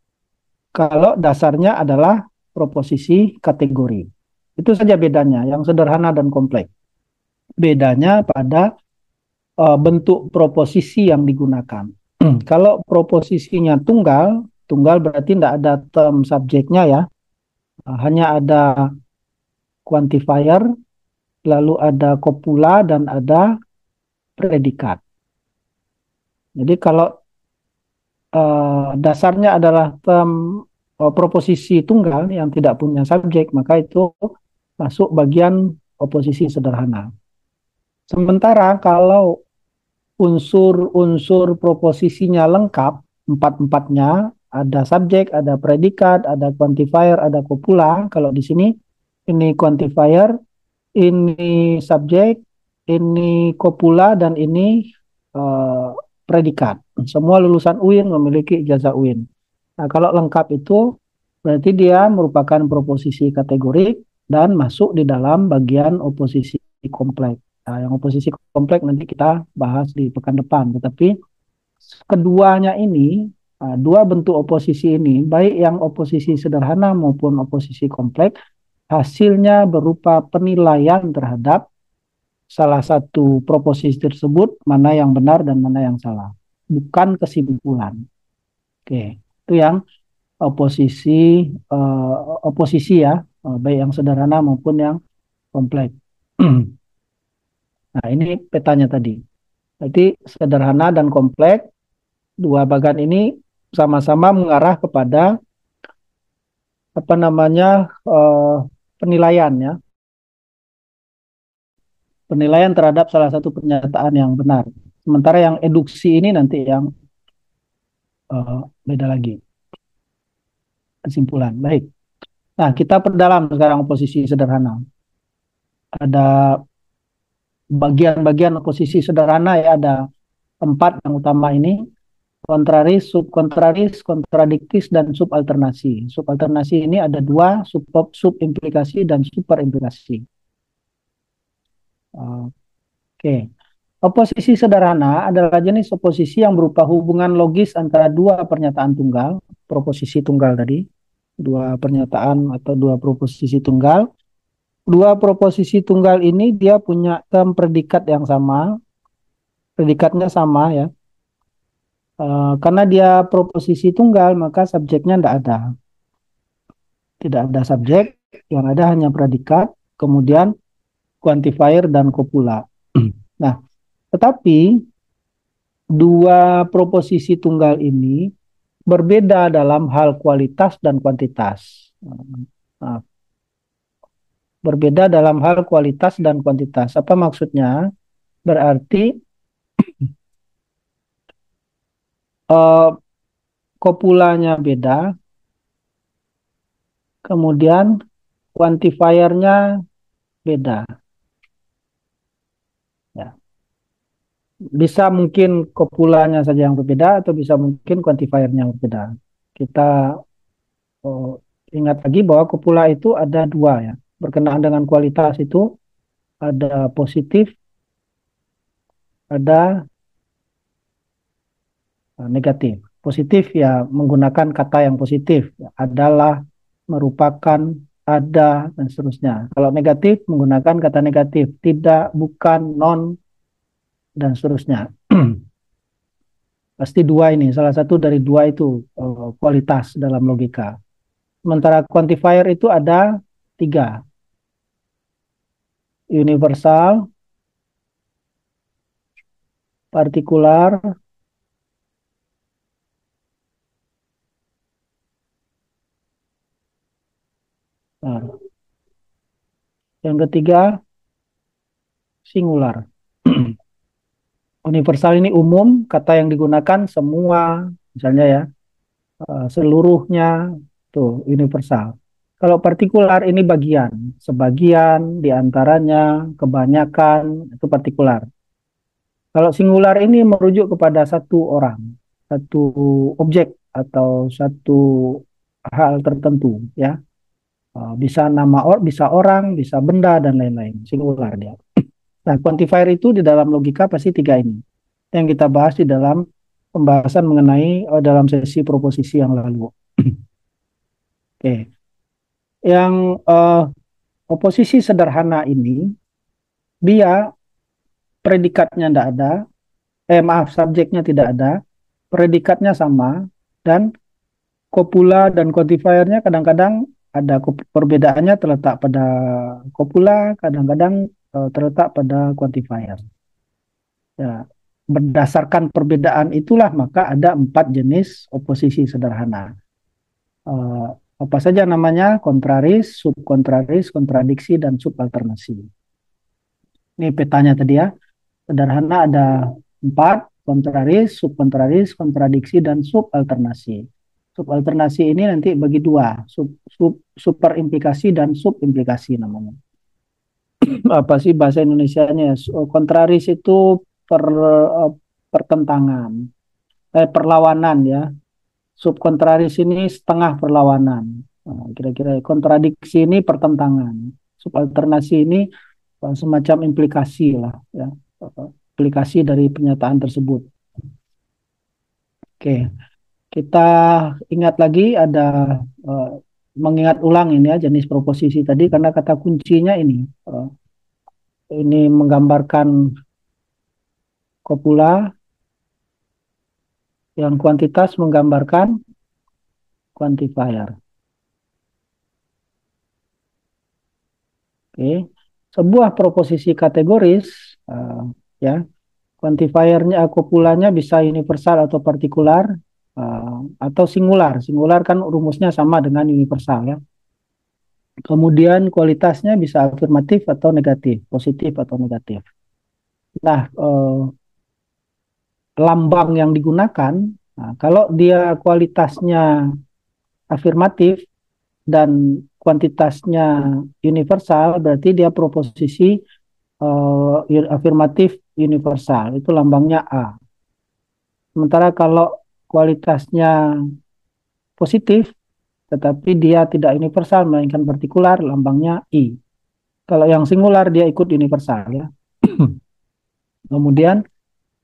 kalau dasarnya adalah proposisi kategori. Itu saja bedanya, yang sederhana dan kompleks. Bedanya pada bentuk proposisi yang digunakan. Kalau proposisinya tunggal berarti tidak ada term subjeknya ya, hanya ada quantifier, lalu ada copula dan ada predikat. Jadi kalau dasarnya adalah term proposisi tunggal yang tidak punya subjek, maka itu masuk bagian oposisi sederhana. Sementara kalau unsur-unsur proposisinya lengkap, empat-empatnya, ada subjek, ada predikat, ada quantifier, ada copula. Kalau di sini, ini quantifier, ini subjek, ini copula, dan ini predikat. Semua lulusan UIN memiliki ijazah UIN. Nah, kalau lengkap itu, berarti dia merupakan proposisi kategorik dan masuk di dalam bagian oposisi kompleks. Nah, yang oposisi kompleks nanti kita bahas di pekan depan. Tetapi keduanya ini, dua bentuk oposisi ini, baik yang oposisi sederhana maupun oposisi kompleks, hasilnya berupa penilaian terhadap salah satu proposisi tersebut, mana yang benar dan mana yang salah. Bukan kesimpulan. Oke, itu yang oposisi ya, baik yang sederhana maupun yang kompleks. Nah, ini petanya tadi. Jadi sederhana dan kompleks, dua bagan ini sama-sama mengarah kepada apa namanya penilaian ya, penilaian terhadap salah satu pernyataan yang benar. Sementara yang eduksi ini nanti yang beda lagi kesimpulan. Baik. Nah, kita perdalam sekarang oposisi sederhana. Ada bagian-bagian oposisi sederhana ya, ada 4 yang utama ini: kontraris, subkontraris, kontradiktis, dan subalternasi. Subalternasi ini ada 2, subimplikasi dan superimplikasi. Oke. Oposisi sederhana adalah jenis oposisi yang berupa hubungan logis antara 2 pernyataan tunggal, proposisi tunggal tadi, 2 pernyataan atau 2 proposisi tunggal. 2 proposisi tunggal ini dia punya term predikat yang sama, predikatnya sama ya. Karena dia proposisi tunggal, maka subjeknya tidak ada subjek, yang ada hanya predikat, kemudian quantifier dan copula. Nah, tetapi 2 proposisi tunggal ini berbeda dalam hal kualitas dan kuantitas. Nah, berbeda dalam hal kualitas dan kuantitas. Apa maksudnya? Berarti kopulanya beda, kemudian quantifiernya beda. Ya. Bisa mungkin kopulanya saja yang berbeda atau bisa mungkin quantifiernya berbeda. Kita ingat lagi bahwa kopula itu ada 2 ya. Berkenaan dengan kualitas itu ada positif, ada negatif. Positif ya menggunakan kata yang positif, ya, adalah, merupakan, ada, dan seterusnya. Kalau negatif menggunakan kata negatif, tidak, bukan, non, dan seterusnya. Pasti 2 ini, salah satu dari 2 itu kualitas dalam logika. Sementara quantifier itu ada 3. Universal, partikular, nah, yang ketiga singular. Universal ini umum, kata yang digunakan semua, misalnya ya, seluruhnya, tuh universal. Kalau partikular ini bagian, sebagian, diantaranya, kebanyakan, itu partikular. Kalau singular ini merujuk kepada satu orang, satu objek atau satu hal tertentu, ya. Bisa bisa orang, bisa benda dan lain-lain. Singular dia. Nah, quantifier itu di dalam logika pasti 3 ini yang kita bahas di dalam pembahasan mengenai dalam sesi proposisi yang lalu. Oke, yang oposisi sederhana ini dia predikatnya tidak ada, subjeknya tidak ada, predikatnya sama, dan copula dan quantifiernya kadang-kadang ada perbedaannya terletak pada copula, kadang-kadang terletak pada quantifier. Ya, berdasarkan perbedaan itulah maka ada 4 jenis oposisi sederhana. Apa saja namanya? Kontraris, subkontraris, kontradiksi, dan subalternasi. Ini petanya tadi ya. Sederhana ada 4, kontraris, subkontraris, kontradiksi, dan subalternasi. Subalternasi ini nanti bagi 2, superimplikasi dan subimplikasi namanya. Apa sih bahasa Indonesianya? Kontraris itu pertentangan, perlawanan ya. Subkontraris ini setengah perlawanan. Kira-kira kontradiksi ini pertentangan. Subalternasi ini semacam implikasi lah ya. Implikasi dari pernyataan tersebut. Oke. Kita ingat lagi ada mengingat ulang ini ya jenis proposisi tadi karena kata kuncinya ini menggambarkan kopula, yang kuantitas menggambarkan quantifier. Oke, sebuah proposisi kategoris ya, quantifiernya kopulanya bisa universal atau partikular, atau singular. Singular kan rumusnya sama dengan universal ya. Kemudian kualitasnya bisa afirmatif atau negatif, positif atau negatif. Nah, lambang yang digunakan, nah, kalau dia kualitasnya afirmatif dan kuantitasnya universal, berarti dia proposisi afirmatif universal, itu lambangnya A. Sementara kalau kualitasnya positif, tetapi dia tidak universal, melainkan partikular, lambangnya I. Kalau yang singular, dia ikut universal ya. Kemudian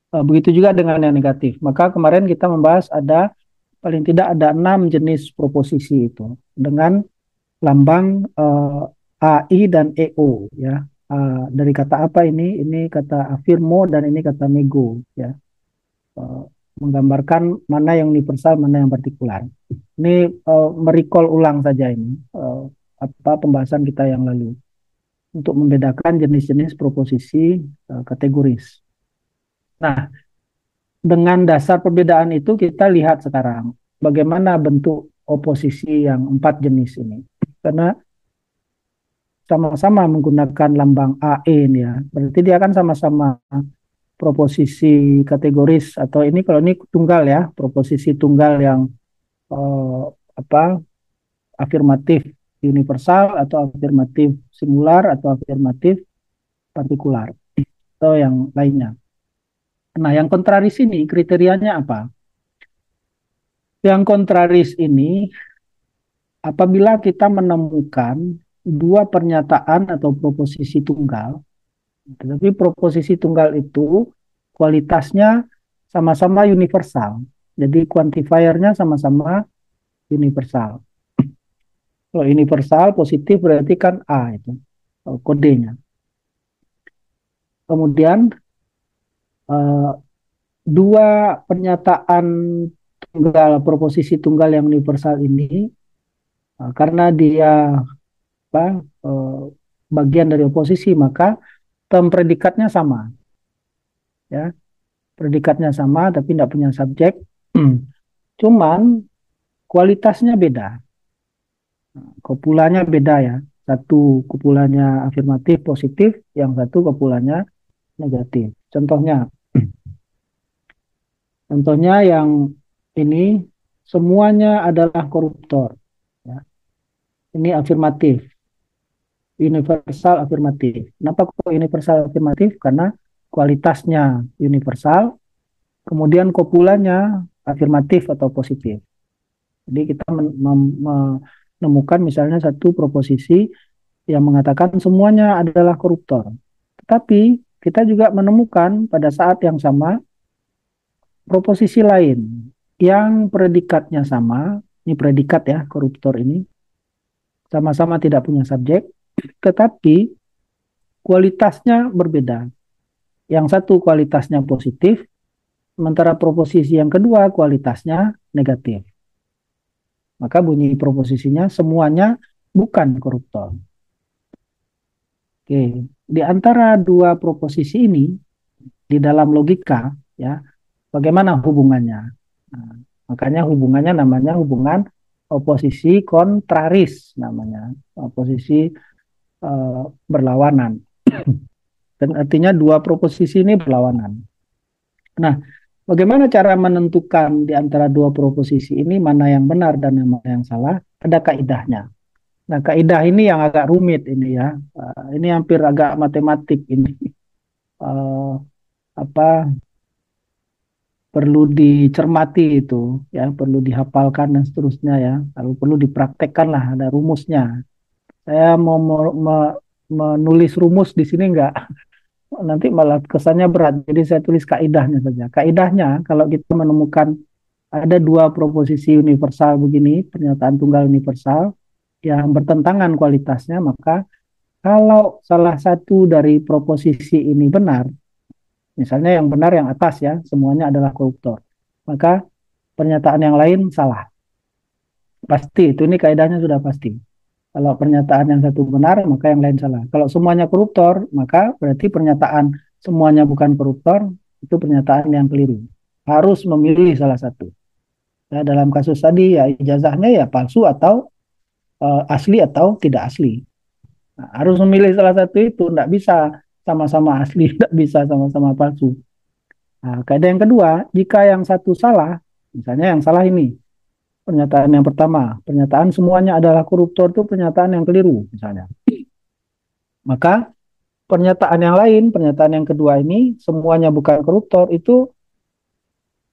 begitu juga dengan yang negatif. Maka kemarin kita membahas ada paling tidak ada 6 jenis proposisi itu dengan lambang AI dan EO ya. Dari kata apa ini? Ini kata affirmo dan ini kata nego ya. Menggambarkan mana yang universal, mana yang partikular. Ini merecall ulang saja ini apa pembahasan kita yang lalu untuk membedakan jenis-jenis proposisi kategoris. Nah, dengan dasar perbedaan itu kita lihat sekarang bagaimana bentuk oposisi yang 4 jenis ini. Karena sama-sama menggunakan lambang AE ini ya. Berarti dia kan sama-sama proposisi kategoris atau ini kalau ini tunggal ya, proposisi tunggal yang apa afirmatif universal atau afirmatif singular atau afirmatif partikular atau yang lainnya. Nah, yang kontraris ini kriterianya apa? Yang kontraris ini apabila kita menemukan dua pernyataan atau proposisi tunggal, tetapi proposisi tunggal itu kualitasnya sama-sama universal. Jadi quantifiernya sama-sama universal. Kalau universal positif berarti kan A itu kodenya. Kemudian dua pernyataan tunggal proposisi tunggal yang universal ini karena dia bagian dari oposisi maka term predikatnya sama ya, predikatnya sama tapi tidak punya subjek. Cuman kualitasnya beda, kopulanya beda ya, satu kopulanya afirmatif positif, yang satu kopulanya negatif. Contohnya yang ini semuanya adalah koruptor ya. Ini afirmatif, universal afirmatif. Kenapa kok universal afirmatif? Karena kualitasnya universal, kemudian kopulanya afirmatif atau positif. Jadi kita menemukan misalnya satu proposisi yang mengatakan semuanya adalah koruptor. Tetapi kita juga menemukan pada saat yang sama proposisi lain yang predikatnya sama, ini predikat ya, koruptor ini, sama-sama tidak punya subjek, tetapi kualitasnya berbeda. Yang satu kualitasnya positif, sementara proposisi yang kedua kualitasnya negatif. Maka bunyi proposisinya semuanya bukan koruptor. Oke, di antara dua proposisi ini di dalam logika ya, bagaimana hubungannya? Nah, makanya hubungannya namanya hubungan oposisi kontraris namanya, oposisi berlawanan. Dan artinya dua proposisi ini berlawanan. Nah, bagaimana cara menentukan di antara dua proposisi ini mana yang benar dan mana yang salah? Ada kaidahnya. Nah, kaidah ini yang agak rumit ini ya. Ini hampir agak matematik ini. Perlu dicermati itu ya, perlu dihafalkan dan seterusnya ya. Lalu perlu dipraktekkan lah, ada rumusnya. Saya mau menulis rumus di sini enggak, nanti malah kesannya berat. Jadi saya tulis kaidahnya saja. Kaidahnya kalau kita menemukan ada dua proposisi universal begini, pernyataan tunggal universal yang bertentangan kualitasnya, maka kalau salah satu dari proposisi ini benar, misalnya yang benar yang atas ya, semuanya adalah koruptor, maka pernyataan yang lain salah. Pasti, itu ini kaidahnya sudah pasti. Kalau pernyataan yang satu benar, maka yang lain salah. Kalau semuanya koruptor, maka berarti pernyataan semuanya bukan koruptor, itu pernyataan yang keliru. Harus memilih salah satu. Ya, dalam kasus tadi ya ijazahnya ya palsu atau asli atau tidak asli. Nah, harus memilih salah satu itu, tidak bisa sama-sama asli, tidak bisa sama-sama palsu. Nah, kaidah yang kedua, jika yang satu salah, misalnya yang salah ini, pernyataan yang pertama, pernyataan semuanya adalah koruptor itu pernyataan yang keliru, misalnya. Maka pernyataan yang lain, pernyataan yang kedua ini, semuanya bukan koruptor, itu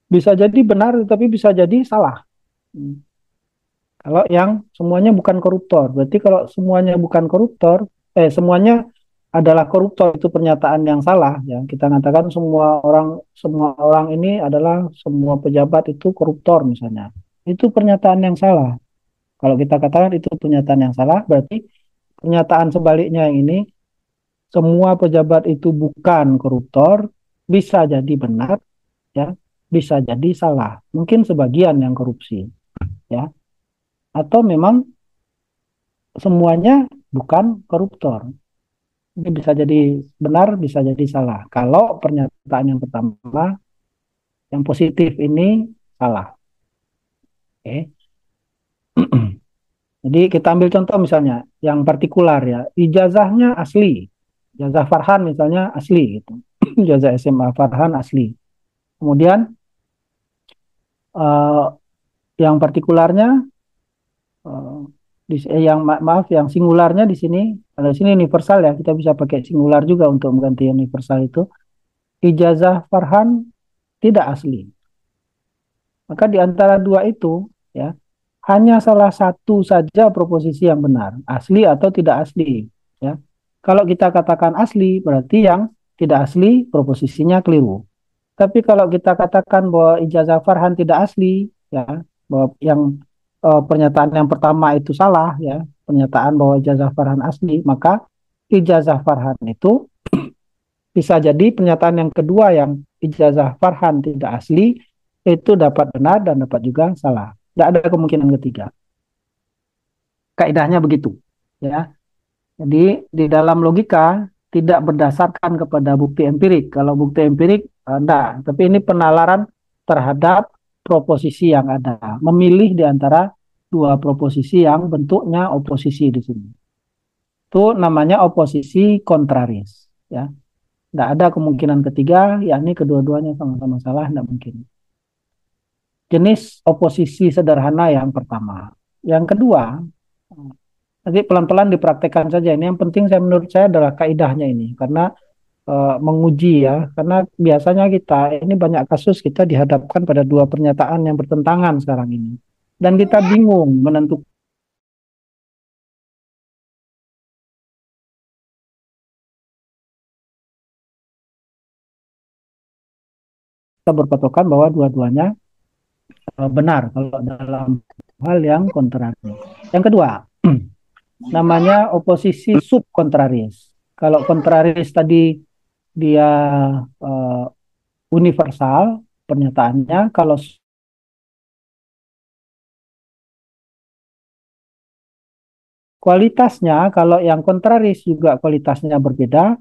bisa jadi benar, tapi bisa jadi salah. Kalau yang semuanya bukan koruptor, berarti kalau semuanya bukan koruptor, semuanya adalah koruptor itu pernyataan yang salah. Ya, kita katakan semua orang ini adalah semua pejabat itu koruptor misalnya. Itu pernyataan yang salah. Kalau kita katakan itu pernyataan yang salah, berarti pernyataan sebaliknya yang ini semua pejabat itu bukan koruptor, bisa jadi benar, ya, bisa jadi salah. Mungkin sebagian yang korupsi, ya, atau memang semuanya bukan koruptor. Ini bisa jadi benar, bisa jadi salah. Kalau pernyataan yang pertama, yang positif ini salah. Oke. Jadi kita ambil contoh misalnya, yang partikular ya, ijazahnya asli. Ijazah Farhan misalnya asli gitu. Ijazah SMA Farhan asli. Kemudian eh, yang partikularnya eh, maaf yang singularnya di sini, kalau di sini universal ya, kita bisa pakai singular juga untuk mengganti universal itu. Ijazah Farhan tidak asli. Maka di antara dua itu ya hanya salah satu saja proposisi yang benar, asli atau tidak asli. Ya, kalau kita katakan asli berarti yang tidak asli proposisinya keliru. Tapi kalau kita katakan bahwa ijazah Farhan tidak asli, ya, bahwa yang pernyataan yang pertama itu salah, ya, pernyataan bahwa ijazah Farhan asli, maka ijazah Farhan itu bisa jadi pernyataan yang kedua yang ijazah Farhan tidak asli itu dapat benar dan dapat juga salah. Tidak ada kemungkinan ketiga. Kaidahnya begitu, ya. Jadi di dalam logika tidak berdasarkan kepada bukti empirik. Kalau bukti empirik enggak, tapi ini penalaran terhadap proposisi yang ada. Memilih di antara dua proposisi yang bentuknya oposisi di sini. Itu namanya oposisi kontraris, ya. Tidak ada kemungkinan ketiga, yakni kedua-duanya sama-sama salah, tidak mungkin. Jenis oposisi sederhana yang pertama. Yang kedua, nanti pelan-pelan dipraktekkan saja. Ini yang penting menurut saya adalah kaidahnya ini, karena menguji ya, karena biasanya kita ini banyak kasus kita dihadapkan pada dua pernyataan yang bertentangan sekarang ini, dan kita bingung menentukan. Kita berpatokan bahwa dua-duanya benar kalau dalam hal yang kontraris. Yang kedua, namanya oposisi subkontraris. Kalau kontraris tadi dia uh, universal pernyataannya, kalau kualitasnya, kalau yang kontraris juga kualitasnya berbeda,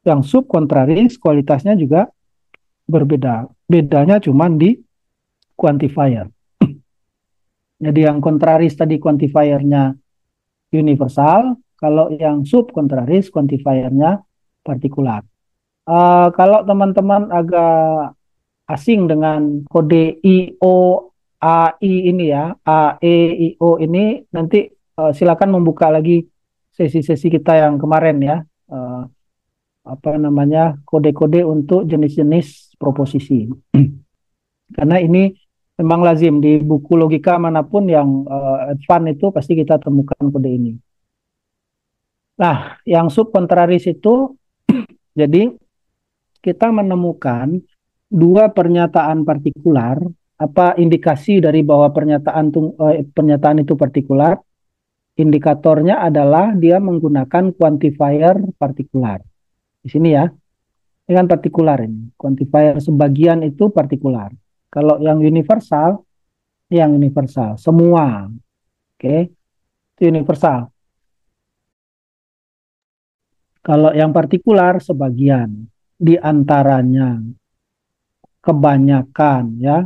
yang subkontraris kualitasnya juga berbeda. Bedanya cuma di quantifier. Jadi yang kontraris tadi quantifiernya universal, kalau yang subkontraris quantifiernya partikular. Kalau teman-teman agak asing dengan kode IOAI ini ya, AEIO ini, nanti silakan membuka lagi sesi-sesi kita yang kemarin ya, apa namanya, kode-kode untuk jenis-jenis proposisi. Karena ini memang lazim di buku logika manapun yang advance itu pasti kita temukan kode ini. Nah, yang subkontraris itu jadi kita menemukan dua pernyataan partikular, apa indikasi dari bahwa pernyataan itu partikular. Indikatornya adalah dia menggunakan quantifier partikular. Di sini ya, ini kan partikular ini. Quantifier sebagian itu partikular. Kalau yang universal, semua. Oke, itu universal. Kalau yang partikular sebagian, di antaranya, kebanyakan ya,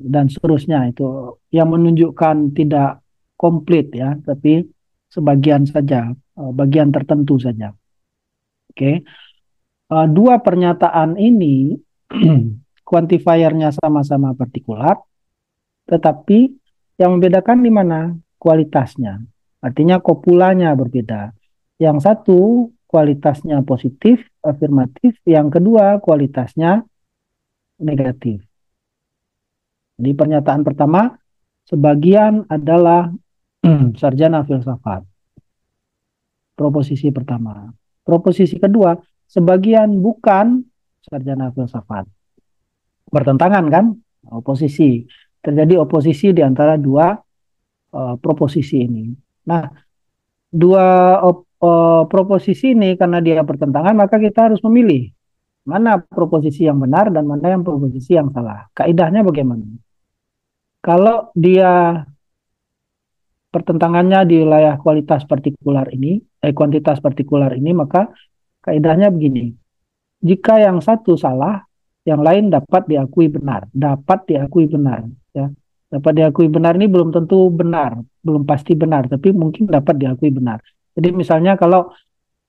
dan seterusnya, itu yang menunjukkan tidak komplit ya, tapi sebagian saja, bagian tertentu saja. Oke. Dua pernyataan ini quantifiernya sama-sama partikular, tetapi yang membedakan di mana? Kualitasnya. Artinya kopulanya berbeda. Yang satu kualitasnya positif, afirmatif, yang kedua kualitasnya negatif. Di pernyataan pertama, sebagian adalah sarjana filsafat. Proposisi pertama. Proposisi kedua, sebagian bukan sarjana filsafat. Bertentangan kan? Oposisi. Terjadi oposisi di antara dua proposisi ini. Nah, dua proposisi ini karena dia bertentangan, maka kita harus memilih mana proposisi yang benar dan mana yang proposisi yang salah. Kaidahnya bagaimana? Kalau dia pertentangannya di wilayah kuantitas partikular ini, maka kaidahnya begini. Jika yang satu salah, yang lain dapat diakui benar. Dapat diakui benar. Ya. Dapat diakui benar ini belum tentu benar, belum pasti benar, tapi mungkin dapat diakui benar. Jadi misalnya kalau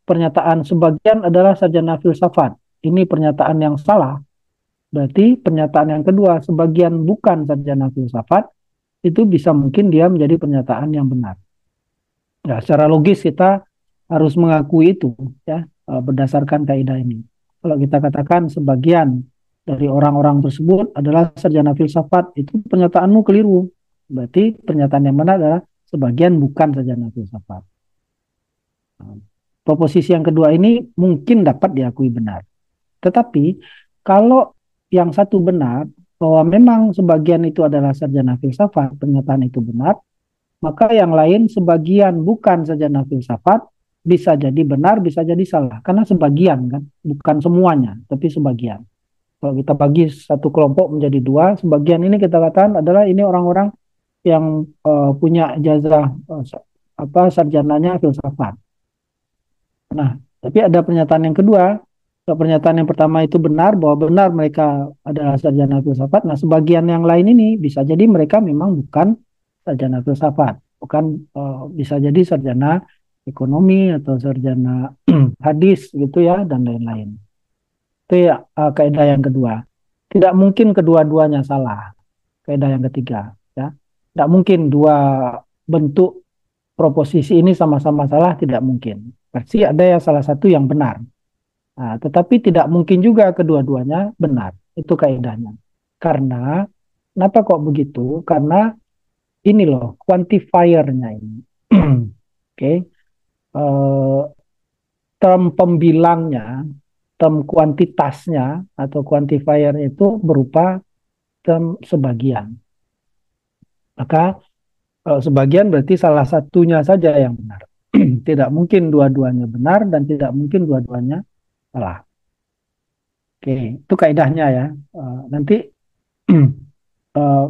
pernyataan sebagian adalah sarjana filsafat, ini pernyataan yang salah. Berarti pernyataan yang kedua, sebagian bukan sarjana filsafat, itu bisa mungkin dia menjadi pernyataan yang benar. Ya, secara logis kita harus mengakui itu, ya, berdasarkan kaidah ini. Kalau kita katakan sebagian dari orang-orang tersebut adalah sarjana filsafat, itu pernyataanmu keliru. Berarti pernyataan yang benar adalah sebagian bukan sarjana filsafat. Proposisi yang kedua ini mungkin dapat diakui benar. Tetapi kalau yang satu benar, bahwa memang sebagian itu adalah sarjana filsafat, pernyataan itu benar, maka yang lain sebagian bukan sarjana filsafat, bisa jadi benar, bisa jadi salah. Karena sebagian kan, bukan semuanya, tapi sebagian. Kalau kita bagi satu kelompok menjadi dua, sebagian ini kita katakan adalah ini orang-orang yang punya ijazah sarjananya filsafat. Nah, tapi ada pernyataan yang kedua. Pernyataan yang pertama itu benar, bahwa benar mereka adalah sarjana filsafat. Nah, sebagian yang lain ini bisa jadi mereka memang bukan sarjana filsafat, bukan bisa jadi sarjana ekonomi atau sarjana hadis gitu ya, dan lain-lain. Itu ya kaidah yang kedua. Tidak mungkin kedua-duanya salah. Kaidah yang ketiga, ya. Tidak mungkin dua bentuk proposisi ini sama-sama salah, tidak mungkin. Pasti ada yang salah satu yang benar. Nah, tetapi tidak mungkin juga kedua-duanya benar. Itu kaidahnya. Karena, kenapa kok begitu? Karena ini loh, quantifiernya ini. Oke. Term pembilangnya, term kuantitasnya, atau quantifier itu berupa term sebagian. Maka, sebagian berarti salah satunya saja yang benar. Tidak mungkin dua-duanya benar dan tidak mungkin dua-duanya salah. Oke, itu kaidahnya ya. Nanti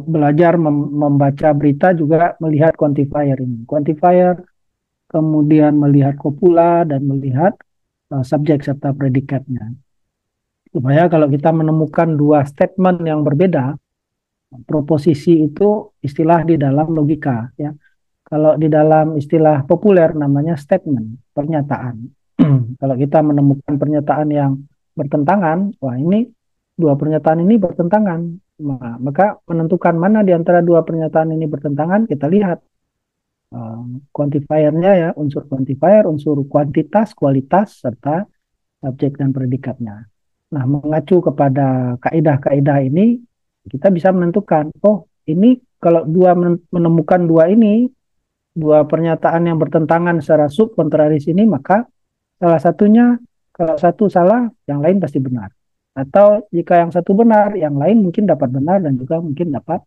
belajar membaca berita juga melihat quantifier ini. Quantifier, kemudian melihat kopula dan melihat subjek serta predikatnya. Supaya kalau kita menemukan dua statement yang berbeda, proposisi itu istilah di dalam logika ya. Kalau di dalam istilah populer namanya statement, pernyataan. Kalau kita menemukan pernyataan yang bertentangan, wah ini dua pernyataan ini bertentangan. Maka menentukan mana di antara dua pernyataan ini bertentangan, kita lihat quantifiernya ya, unsur quantifier, unsur kuantitas, kualitas, serta subjek dan predikatnya. Nah, mengacu kepada kaidah-kaidah ini, kita bisa menentukan, oh ini kalau menemukan dua ini, dua pernyataan yang bertentangan secara subkontraris ini, maka salah satunya, kalau satu salah, yang lain pasti benar. Atau jika yang satu benar, yang lain mungkin dapat benar dan juga mungkin dapat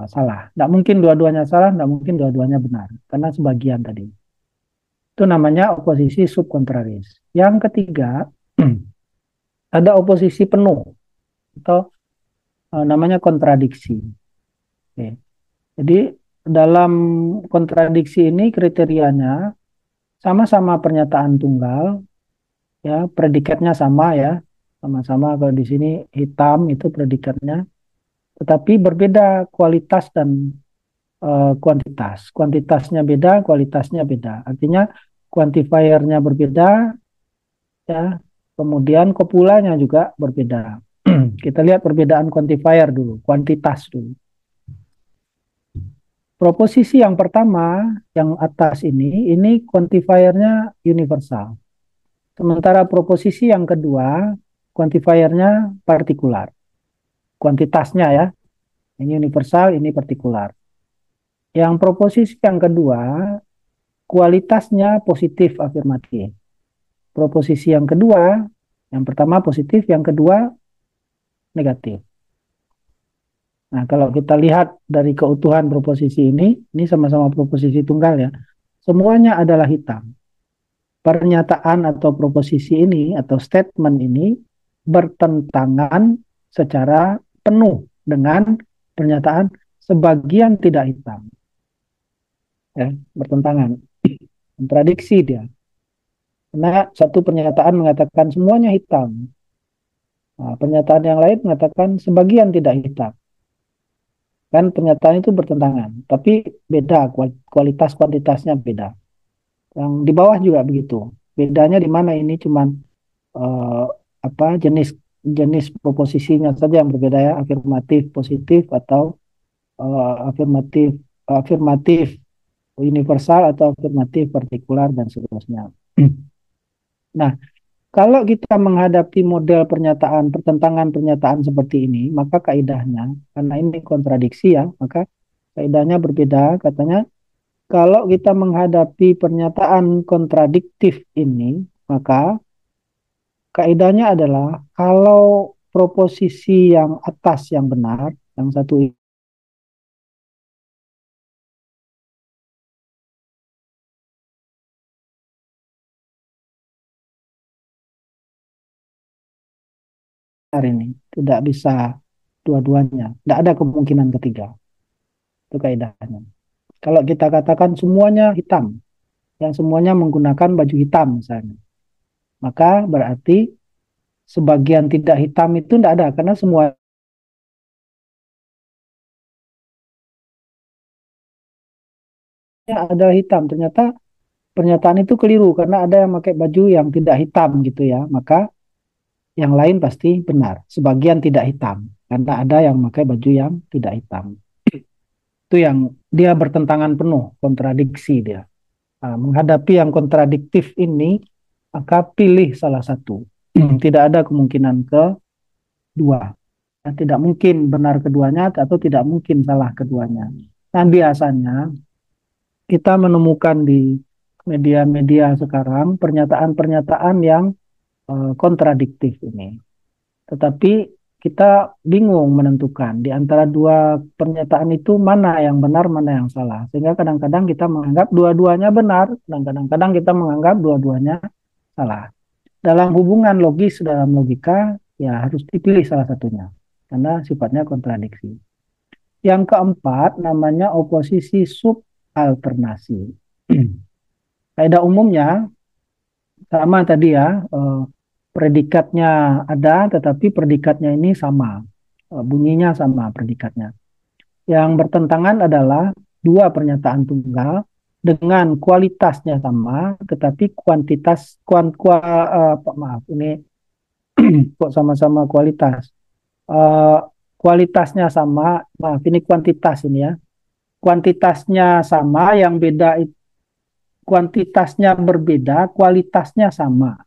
salah. Tidak mungkin dua-duanya salah, tidak mungkin dua-duanya benar. Karena sebagian tadi. Itu namanya oposisi subkontraris. Yang ketiga, ada oposisi penuh. Atau namanya kontradiksi. Oke. Jadi, dalam kontradiksi ini kriterianya sama-sama pernyataan tunggal, ya predikatnya sama ya, sama-sama. Kalau di sini hitam itu predikatnya, tetapi berbeda kualitas dan kuantitas. Kuantitasnya beda, kualitasnya beda. Artinya quantifiernya berbeda, ya. Kemudian kopulanya juga berbeda. Kita lihat perbedaan quantifier dulu, kuantitas dulu. Proposisi yang pertama, yang atas ini quantifiernya universal. Sementara proposisi yang kedua, quantifiernya partikular. Kuantitasnya ya, ini universal, ini partikular. Yang proposisi yang kedua, kualitasnya positif afirmatif. Proposisi yang kedua, yang pertama positif, yang kedua negatif. Nah, kalau kita lihat dari keutuhan proposisi ini sama-sama proposisi tunggal ya, semuanya adalah hitam. Pernyataan atau proposisi ini atau statement ini bertentangan secara penuh dengan pernyataan sebagian tidak hitam. Ya, bertentangan. Kontradiksi dia. Karena satu pernyataan mengatakan semuanya hitam. Nah, pernyataan yang lain mengatakan sebagian tidak hitam. Kan pernyataan itu bertentangan, tapi beda kualitas kuantitasnya beda. Yang di bawah juga begitu. Bedanya di mana ini cuman uh, jenis jenis proposisinya saja yang berbeda ya, afirmatif positif atau afirmatif afirmatif universal atau afirmatif partikular dan seterusnya. Nah, kalau kita menghadapi model pernyataan pertentangan pernyataan seperti ini, maka kaidahnya karena ini kontradiksi ya, maka kaidahnya berbeda. Katanya kalau kita menghadapi pernyataan kontradiktif ini, maka kaidahnya adalah kalau proposisi yang atas yang benar, yang satu benar ini, tidak bisa dua-duanya, tidak ada kemungkinan ketiga. Itu kaidahnya. Kalau kita katakan semuanya hitam, yang semuanya menggunakan baju hitam misalnya, maka berarti sebagian tidak hitam itu tidak ada, karena semua adalah hitam. Ternyata pernyataan itu keliru karena ada yang pakai baju yang tidak hitam gitu ya, maka yang lain pasti benar. Sebagian tidak hitam karena ada yang pakai baju yang tidak hitam. Itu yang dia bertentangan penuh, kontradiksi dia. Nah, menghadapi yang kontradiktif ini, maka pilih salah satu. Tidak ada kemungkinan kedua. Tidak mungkin benar keduanya atau tidak mungkin salah keduanya. Nah, biasanya kita menemukan di media-media sekarang pernyataan-pernyataan yang kontradiktif ini. Tetapi kita bingung menentukan di antara dua pernyataan itu mana yang benar, mana yang salah. Sehingga kadang-kadang kita menganggap dua-duanya benar, dan kadang-kadang kita menganggap dua-duanya salah. Dalam hubungan logis, dalam logika, ya harus dipilih salah satunya. Karena sifatnya kontradiksi. Yang keempat namanya oposisi subalternasi. Kaidah umumnya sama tadi ya, predikatnya ada, tetapi predikatnya ini sama, bunyinya sama predikatnya. Yang bertentangan adalah dua pernyataan tunggal dengan kualitasnya sama, tetapi kuantitas, maaf, ini kok sama-sama kualitas. Uh, Kualitasnya sama, maaf, ini kuantitas ini ya. Kuantitasnya sama, yang beda kuantitasnya berbeda, kualitasnya sama.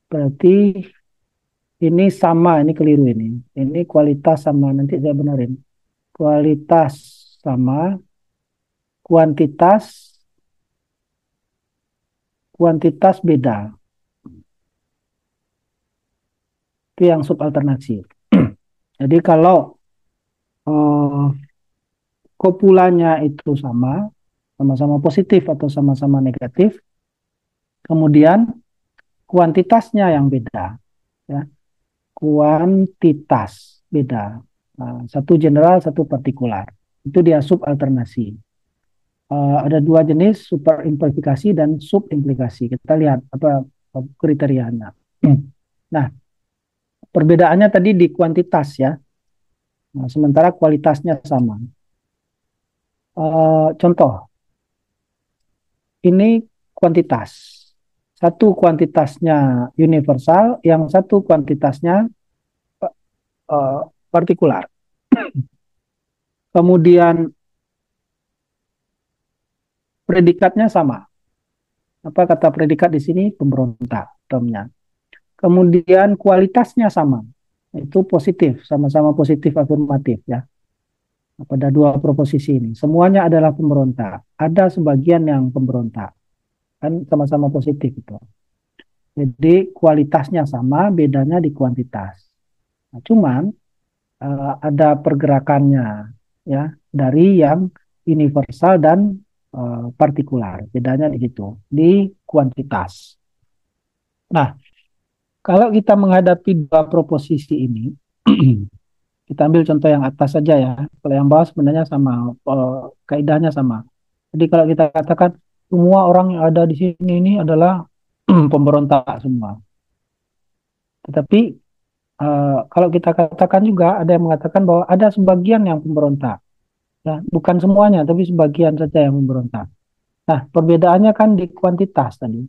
Berarti ini sama, ini keliru ini. Ini kualitas sama, nanti saya benerin. Kualitas sama, kuantitas kuantitas beda. Itu yang subalternasi. Jadi kalau eh, kopulanya itu sama, sama-sama positif atau sama-sama negatif, kemudian kuantitasnya yang beda, ya. Kuantitas beda. Nah, satu general, satu partikular. Itu dia subalternasi. Ada dua jenis, superimplikasi dan subimplikasi. Kita lihat apa kriterianya. Nah, Perbedaannya tadi di kuantitas ya. Nah, sementara kualitasnya sama. Contoh, ini kuantitas. Satu kuantitasnya universal, yang satu kuantitasnya uh, partikular. Kemudian predikatnya sama. Apa kata predikat di sini? Pemberontak termnya. Kemudian kualitasnya sama. Itu positif, sama-sama positif afirmatif ya. Pada dua proposisi ini. Semuanya adalah pemberontak. Ada sebagian yang pemberontak. Kan sama-sama positif itu. Jadi kualitasnya sama, bedanya di kuantitas. Nah, cuman ada pergerakannya ya dari yang universal dan partikular. Bedanya di situ, di kuantitas. Nah, kalau kita menghadapi dua proposisi ini, kita ambil contoh yang atas saja ya. Kalau yang bawah sebenarnya sama, kaidahnya sama. Jadi kalau kita katakan semua orang yang ada di sini ini adalah pemberontak semua. Tetapi kalau kita katakan juga ada yang mengatakan bahwa ada sebagian yang pemberontak. Ya, bukan semuanya, tapi sebagian saja yang memberontak. Nah, perbedaannya kan di kuantitas tadi.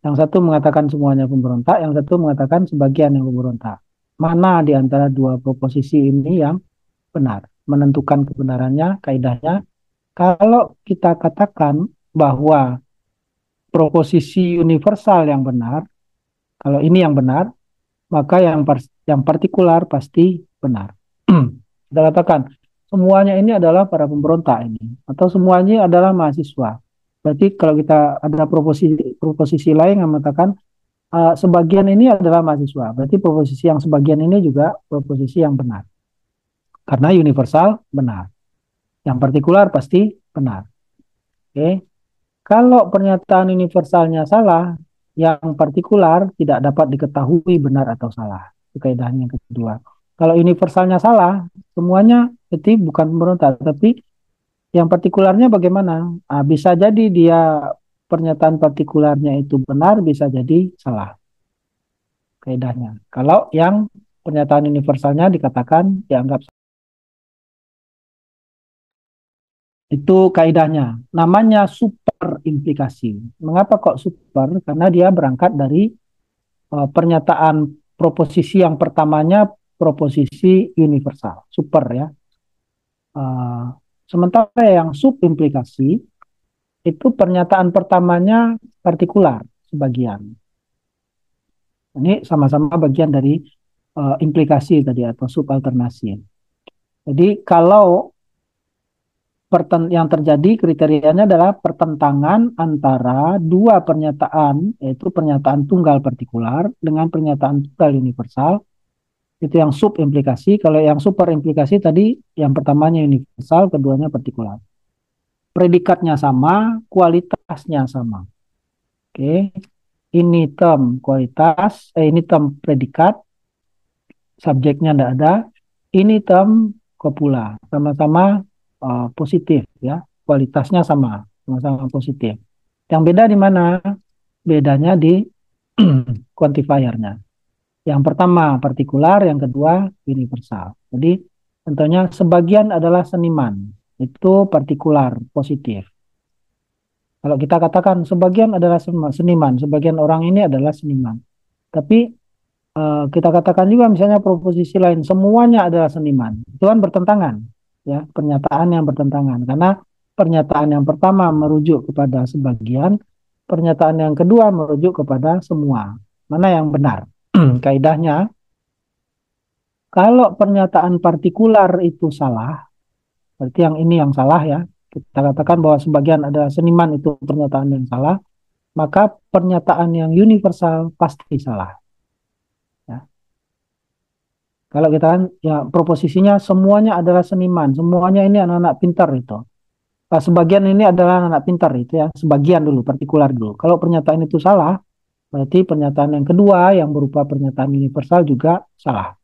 Yang satu mengatakan semuanya pemberontak, yang satu mengatakan sebagian yang pemberontak. Mana di antara dua proposisi ini yang benar? Menentukan kebenarannya, kaidahnya. Kalau kita katakan bahwa proposisi universal yang benar, kalau ini yang benar, maka yang partikular pasti benar. Kita katakan semuanya ini adalah para pemberontak ini, atau semuanya adalah mahasiswa. Berarti kalau kita ada proposisi lain yang mengatakan sebagian ini adalah mahasiswa, berarti proposisi yang sebagian ini juga proposisi yang benar. Karena universal benar, yang partikular pasti benar. Oke, kalau pernyataan universalnya salah, yang partikular tidak dapat diketahui benar atau salah. Itu kaidahnya yang kedua. Kalau universalnya salah, semuanya berarti bukan pemberontak, tapi yang partikularnya bagaimana? Bisa jadi dia pernyataan partikularnya itu benar, bisa jadi salah kaidahnya. Kalau yang pernyataan universalnya dikatakan dianggap itu kaidahnya. Namanya super implikasi. Mengapa kok super? Karena dia berangkat dari pernyataan proposisi yang pertamanya proposisi universal, super ya. Sementara yang subimplikasi itu pernyataan pertamanya partikular sebagian. Ini sama-sama bagian dari implikasi tadi atau subalternasi. Jadi kalau yang terjadi kriterianya adalah pertentangan antara dua pernyataan, yaitu pernyataan tunggal partikular dengan pernyataan tunggal universal, itu yang subimplikasi. Kalau yang superimplikasi tadi, yang pertamanya universal, keduanya partikular. Predikatnya sama, kualitasnya sama. Oke, ini term kualitas, ini term predikat, subjeknya tidak ada. Ini term kopula, sama-sama positif ya, kualitasnya sama-sama positif. Yang beda di mana? Bedanya di quantifiernya. Yang pertama partikular, yang kedua universal. Jadi contohnya sebagian adalah seniman, itu partikular positif. Kalau kita katakan sebagian adalah seniman, sebagian orang ini adalah seniman. Tapi kita katakan juga misalnya proposisi lain, semuanya adalah seniman. Itu kan bertentangan, ya, pernyataan yang bertentangan. Karena pernyataan yang pertama merujuk kepada sebagian, pernyataan yang kedua merujuk kepada semua. Mana yang benar? Kaidahnya, kalau pernyataan partikular itu salah, berarti yang ini yang salah ya. Kita katakan bahwa sebagian adalah seniman, itu pernyataan yang salah, maka pernyataan yang universal pasti salah. Ya. Kalau kita kan ya proposisinya semuanya adalah seniman, semuanya ini anak-anak pintar itu. Sebagian ini adalah anak pintar itu ya, sebagian dulu, partikular dulu. Kalau pernyataan itu salah, berarti pernyataan yang kedua yang berupa pernyataan universal juga salah.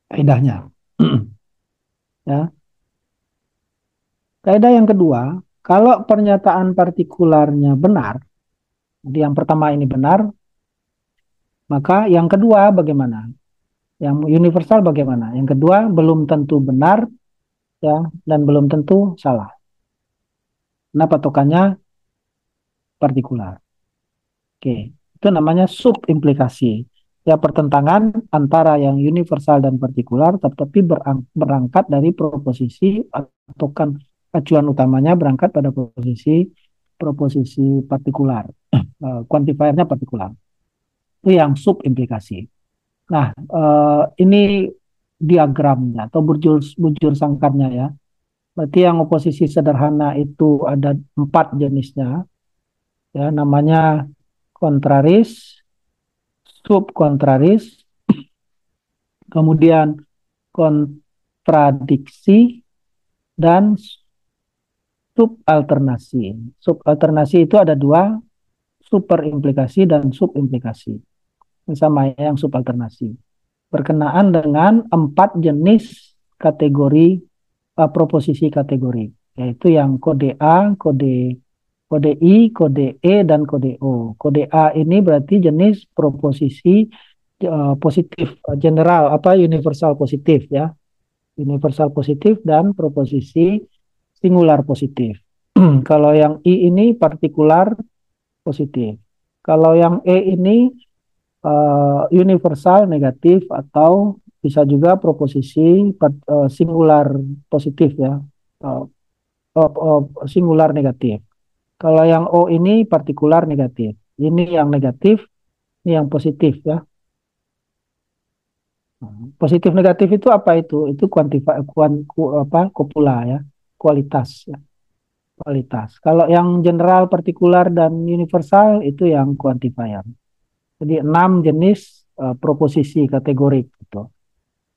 Kaidahnya. Ya. Kaidah yang kedua, kalau pernyataan partikularnya benar, jadi yang pertama ini benar, Maka yang kedua bagaimana? Yang universal bagaimana? Yang kedua belum tentu benar ya dan belum tentu salah. Nah, patokannya partikular. Oke, itu namanya subimplikasi. Ya, pertentangan antara yang universal dan partikular, tetapi berangkat dari proposisi atau kan acuan utamanya berangkat pada proposisi partikular. Quantifiernya partikular. Itu yang subimplikasi. Nah, ini diagramnya atau bujur sangkarnya ya. Berarti yang oposisi sederhana itu ada 4 jenisnya. Ya, namanya kontraris, subkontraris, kemudian kontradiksi, dan subalternasi. Subalternasi itu ada 2, superimplikasi dan subimplikasi. Sama yang subalternasi. Berkenaan dengan 4 jenis kategori proposisi kategori, yaitu yang kode A, kode I, kode E, dan kode O. Kode A ini berarti jenis proposisi positif, general, universal positif ya. Universal positif dan proposisi singular positif. Kalau yang I ini partikular positif. Kalau yang E ini universal negatif atau bisa juga proposisi singular positif ya, uh, singular negatif. Kalau yang O ini partikular negatif. Ini yang negatif, ini yang positif ya. Positif negatif itu apa itu? Itu kopula ya, kualitas ya, kualitas. Kalau yang general, partikular dan universal itu yang quantifier. Jadi 6 jenis proposisi kategorik gitu.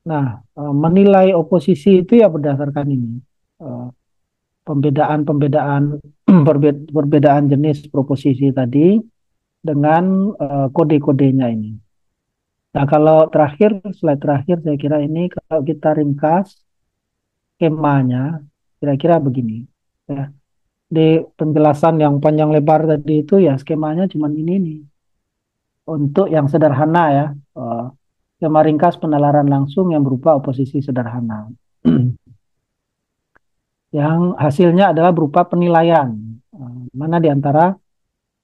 Nah, menilai oposisi itu ya berdasarkan ini. Pembedaan-pembedaan perbedaan jenis proposisi tadi dengan kode-kodenya ini. Nah, kalau slide terakhir saya kira ini kalau kita ringkas skemanya kira-kira begini ya. Di penjelasan yang panjang lebar tadi itu ya skemanya cuma ini nih. Untuk yang sederhana ya, skema ringkas penalaran langsung yang berupa oposisi sederhana. Yang hasilnya adalah berupa penilaian. Mana di antara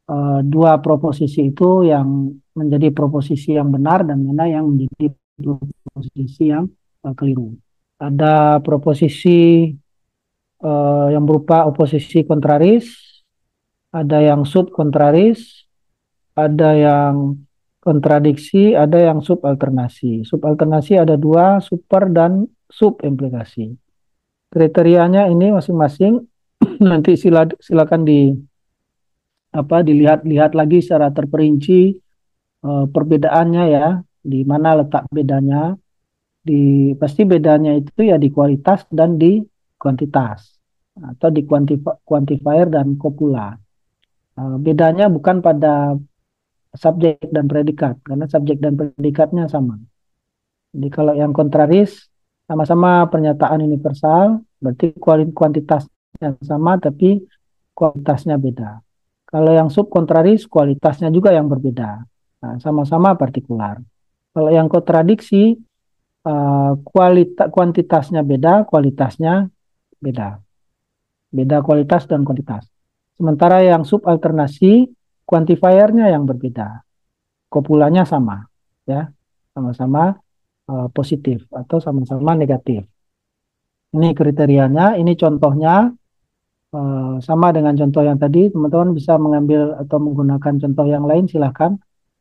2 proposisi itu yang menjadi proposisi yang benar dan mana yang menjadi proposisi yang keliru. Ada proposisi yang berupa oposisi kontraris, ada yang subkontraris, ada yang kontradiksi, ada yang subalternasi. Subalternasi ada 2, super dan subimplikasi. Kriterianya ini masing-masing nanti silakan dilihat lagi secara terperinci perbedaannya ya, di mana letak bedanya. Pasti bedanya itu ya di kualitas dan di kuantitas atau di quantifier dan kopula. Bedanya bukan pada subjek dan predikat karena subjek dan predikatnya sama. Jadi kalau yang kontraris sama-sama pernyataan universal, berarti kuantitasnya sama tapi kualitasnya beda. Kalau yang subkontraris kualitasnya juga yang berbeda. Nah, sama-sama partikular. Kalau yang kontradiksi kuantitasnya beda, kualitasnya beda. Beda kualitas dan kuantitas. Sementara yang subalternasi quantifiernya yang berbeda. Kopulanya sama ya. Sama-sama positif atau sama-sama negatif. Ini kriterianya, ini contohnya sama dengan contoh yang tadi. Teman-teman bisa mengambil atau menggunakan contoh yang lain silahkan.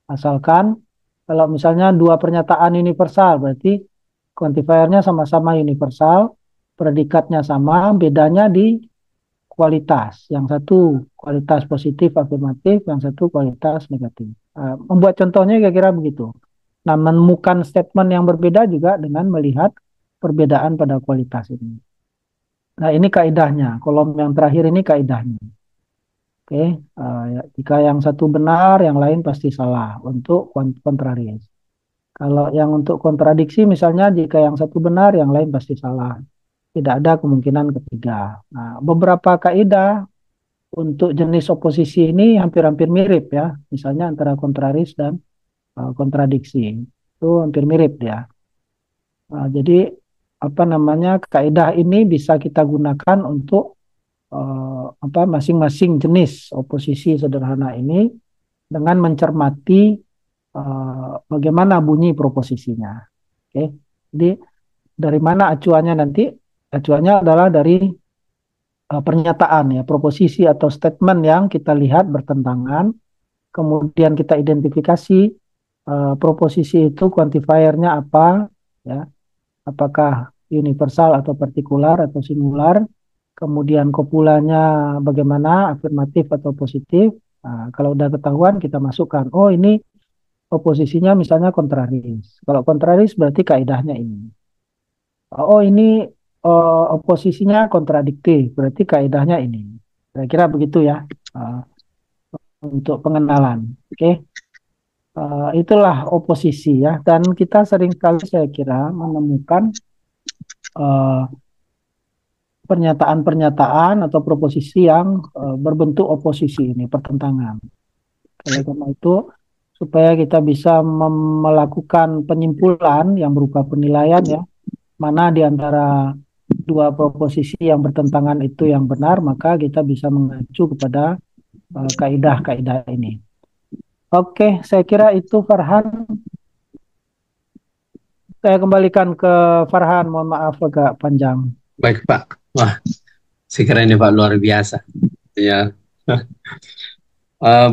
Asalkan kalau misalnya 2 pernyataan universal berarti quantifiernya sama-sama universal, predikatnya sama, bedanya di kualitas. Yang satu kualitas positif afirmatif, yang satu kualitas negatif. Membuat contohnya kira-kira begitu. Nah, menemukan statement yang berbeda juga dengan melihat perbedaan pada kualitas ini. Nah, ini kaidahnya. Kolom yang terakhir ini kaidahnya. Oke, jika yang satu benar, yang lain pasti salah untuk kontraris. Kalau yang untuk kontradiksi, misalnya jika yang satu benar, yang lain pasti salah. Tidak ada kemungkinan ketiga. Nah, beberapa kaidah untuk jenis oposisi ini hampir-hampir mirip ya. Misalnya antara kontraris dan kontradiksi. Itu hampir mirip ya. Jadi apa namanya kaidah ini bisa kita gunakan untuk masing-masing jenis oposisi sederhana ini dengan mencermati bagaimana bunyi proposisinya. Oke, jadi dari mana acuannya nanti? Acuannya adalah dari pernyataan ya, proposisi atau statement yang kita lihat bertentangan, kemudian kita identifikasi proposisi itu quantifiernya apa, ya, apakah universal atau partikular atau singular, kemudian kopulanya bagaimana, afirmatif atau positif. Nah, kalau udah ketahuan kita masukkan, oh ini oposisinya misalnya kontraris. Kalau kontraris berarti kaidahnya ini. Oh ini oposisinya kontradiktif, berarti kaidahnya ini. Kira-kira begitu ya uh, untuk pengenalan. Oke, itulah oposisi ya. Dan kita sering kali saya kira menemukan uh, pernyataan-pernyataan atau proposisi yang berbentuk oposisi ini, pertentangan. Oleh karena itu, supaya kita bisa melakukan penyimpulan yang berupa penilaian ya, mana di antara dua proposisi yang bertentangan itu yang benar, maka kita bisa mengacu kepada kaidah-kaidah ini. Oke, saya kira itu Farhan. Saya kembalikan ke Farhan, mohon maaf agak panjang. Baik Pak, wah saya kira ini Pak luar biasa. Ya,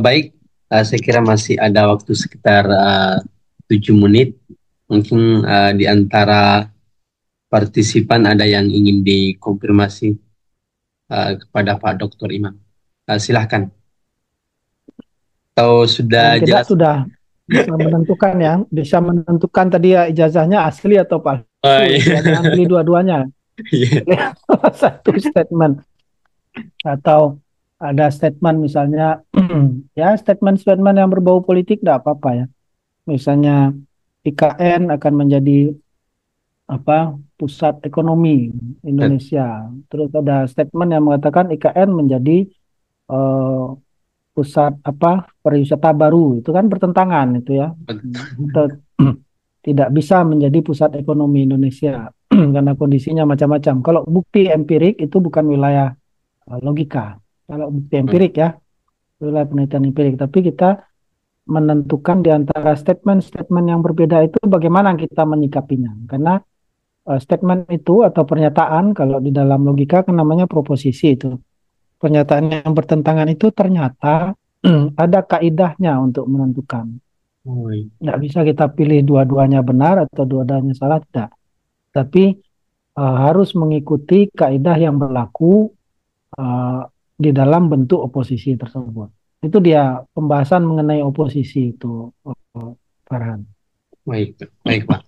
baik, saya kira masih ada waktu sekitar 7 menit. Mungkin di antara partisipan ada yang ingin dikonfirmasi kepada Pak Dr. Imam. Silahkan. Atau sudah Paling tidak jelas? sudah bisa menentukan ya, bisa menentukan tadi ya ijazahnya asli atau Oh, palsu itu ya. iya. Jangan pilih dua-duanya. Iya. Pilih satu statement atau ada statement misalnya ya statement-statement yang berbau politik tidak apa-apa ya. Misalnya IKN akan menjadi pusat ekonomi Indonesia. Terus ada statement yang mengatakan IKN menjadi eh, pusat pariwisata baru. Itu kan bertentangan itu ya. Atau tidak bisa menjadi pusat ekonomi Indonesia karena kondisinya macam-macam. Kalau bukti empirik itu bukan wilayah logika. Kalau bukti empirik ya, wilayah penelitian empirik. Tapi kita menentukan di antara statement-statement yang berbeda itu bagaimana kita menyikapinya. Karena statement itu atau pernyataan kalau di dalam logika kan namanya proposisi itu. Pernyataan yang bertentangan itu ternyata ada kaidahnya untuk menentukan. Oh, iya. Nggak bisa kita pilih dua-duanya benar atau dua-duanya salah, tidak. Tapi harus mengikuti kaidah yang berlaku uh, di dalam bentuk oposisi tersebut. Itu dia pembahasan mengenai oposisi itu, Farhan. Baik, baik Pak.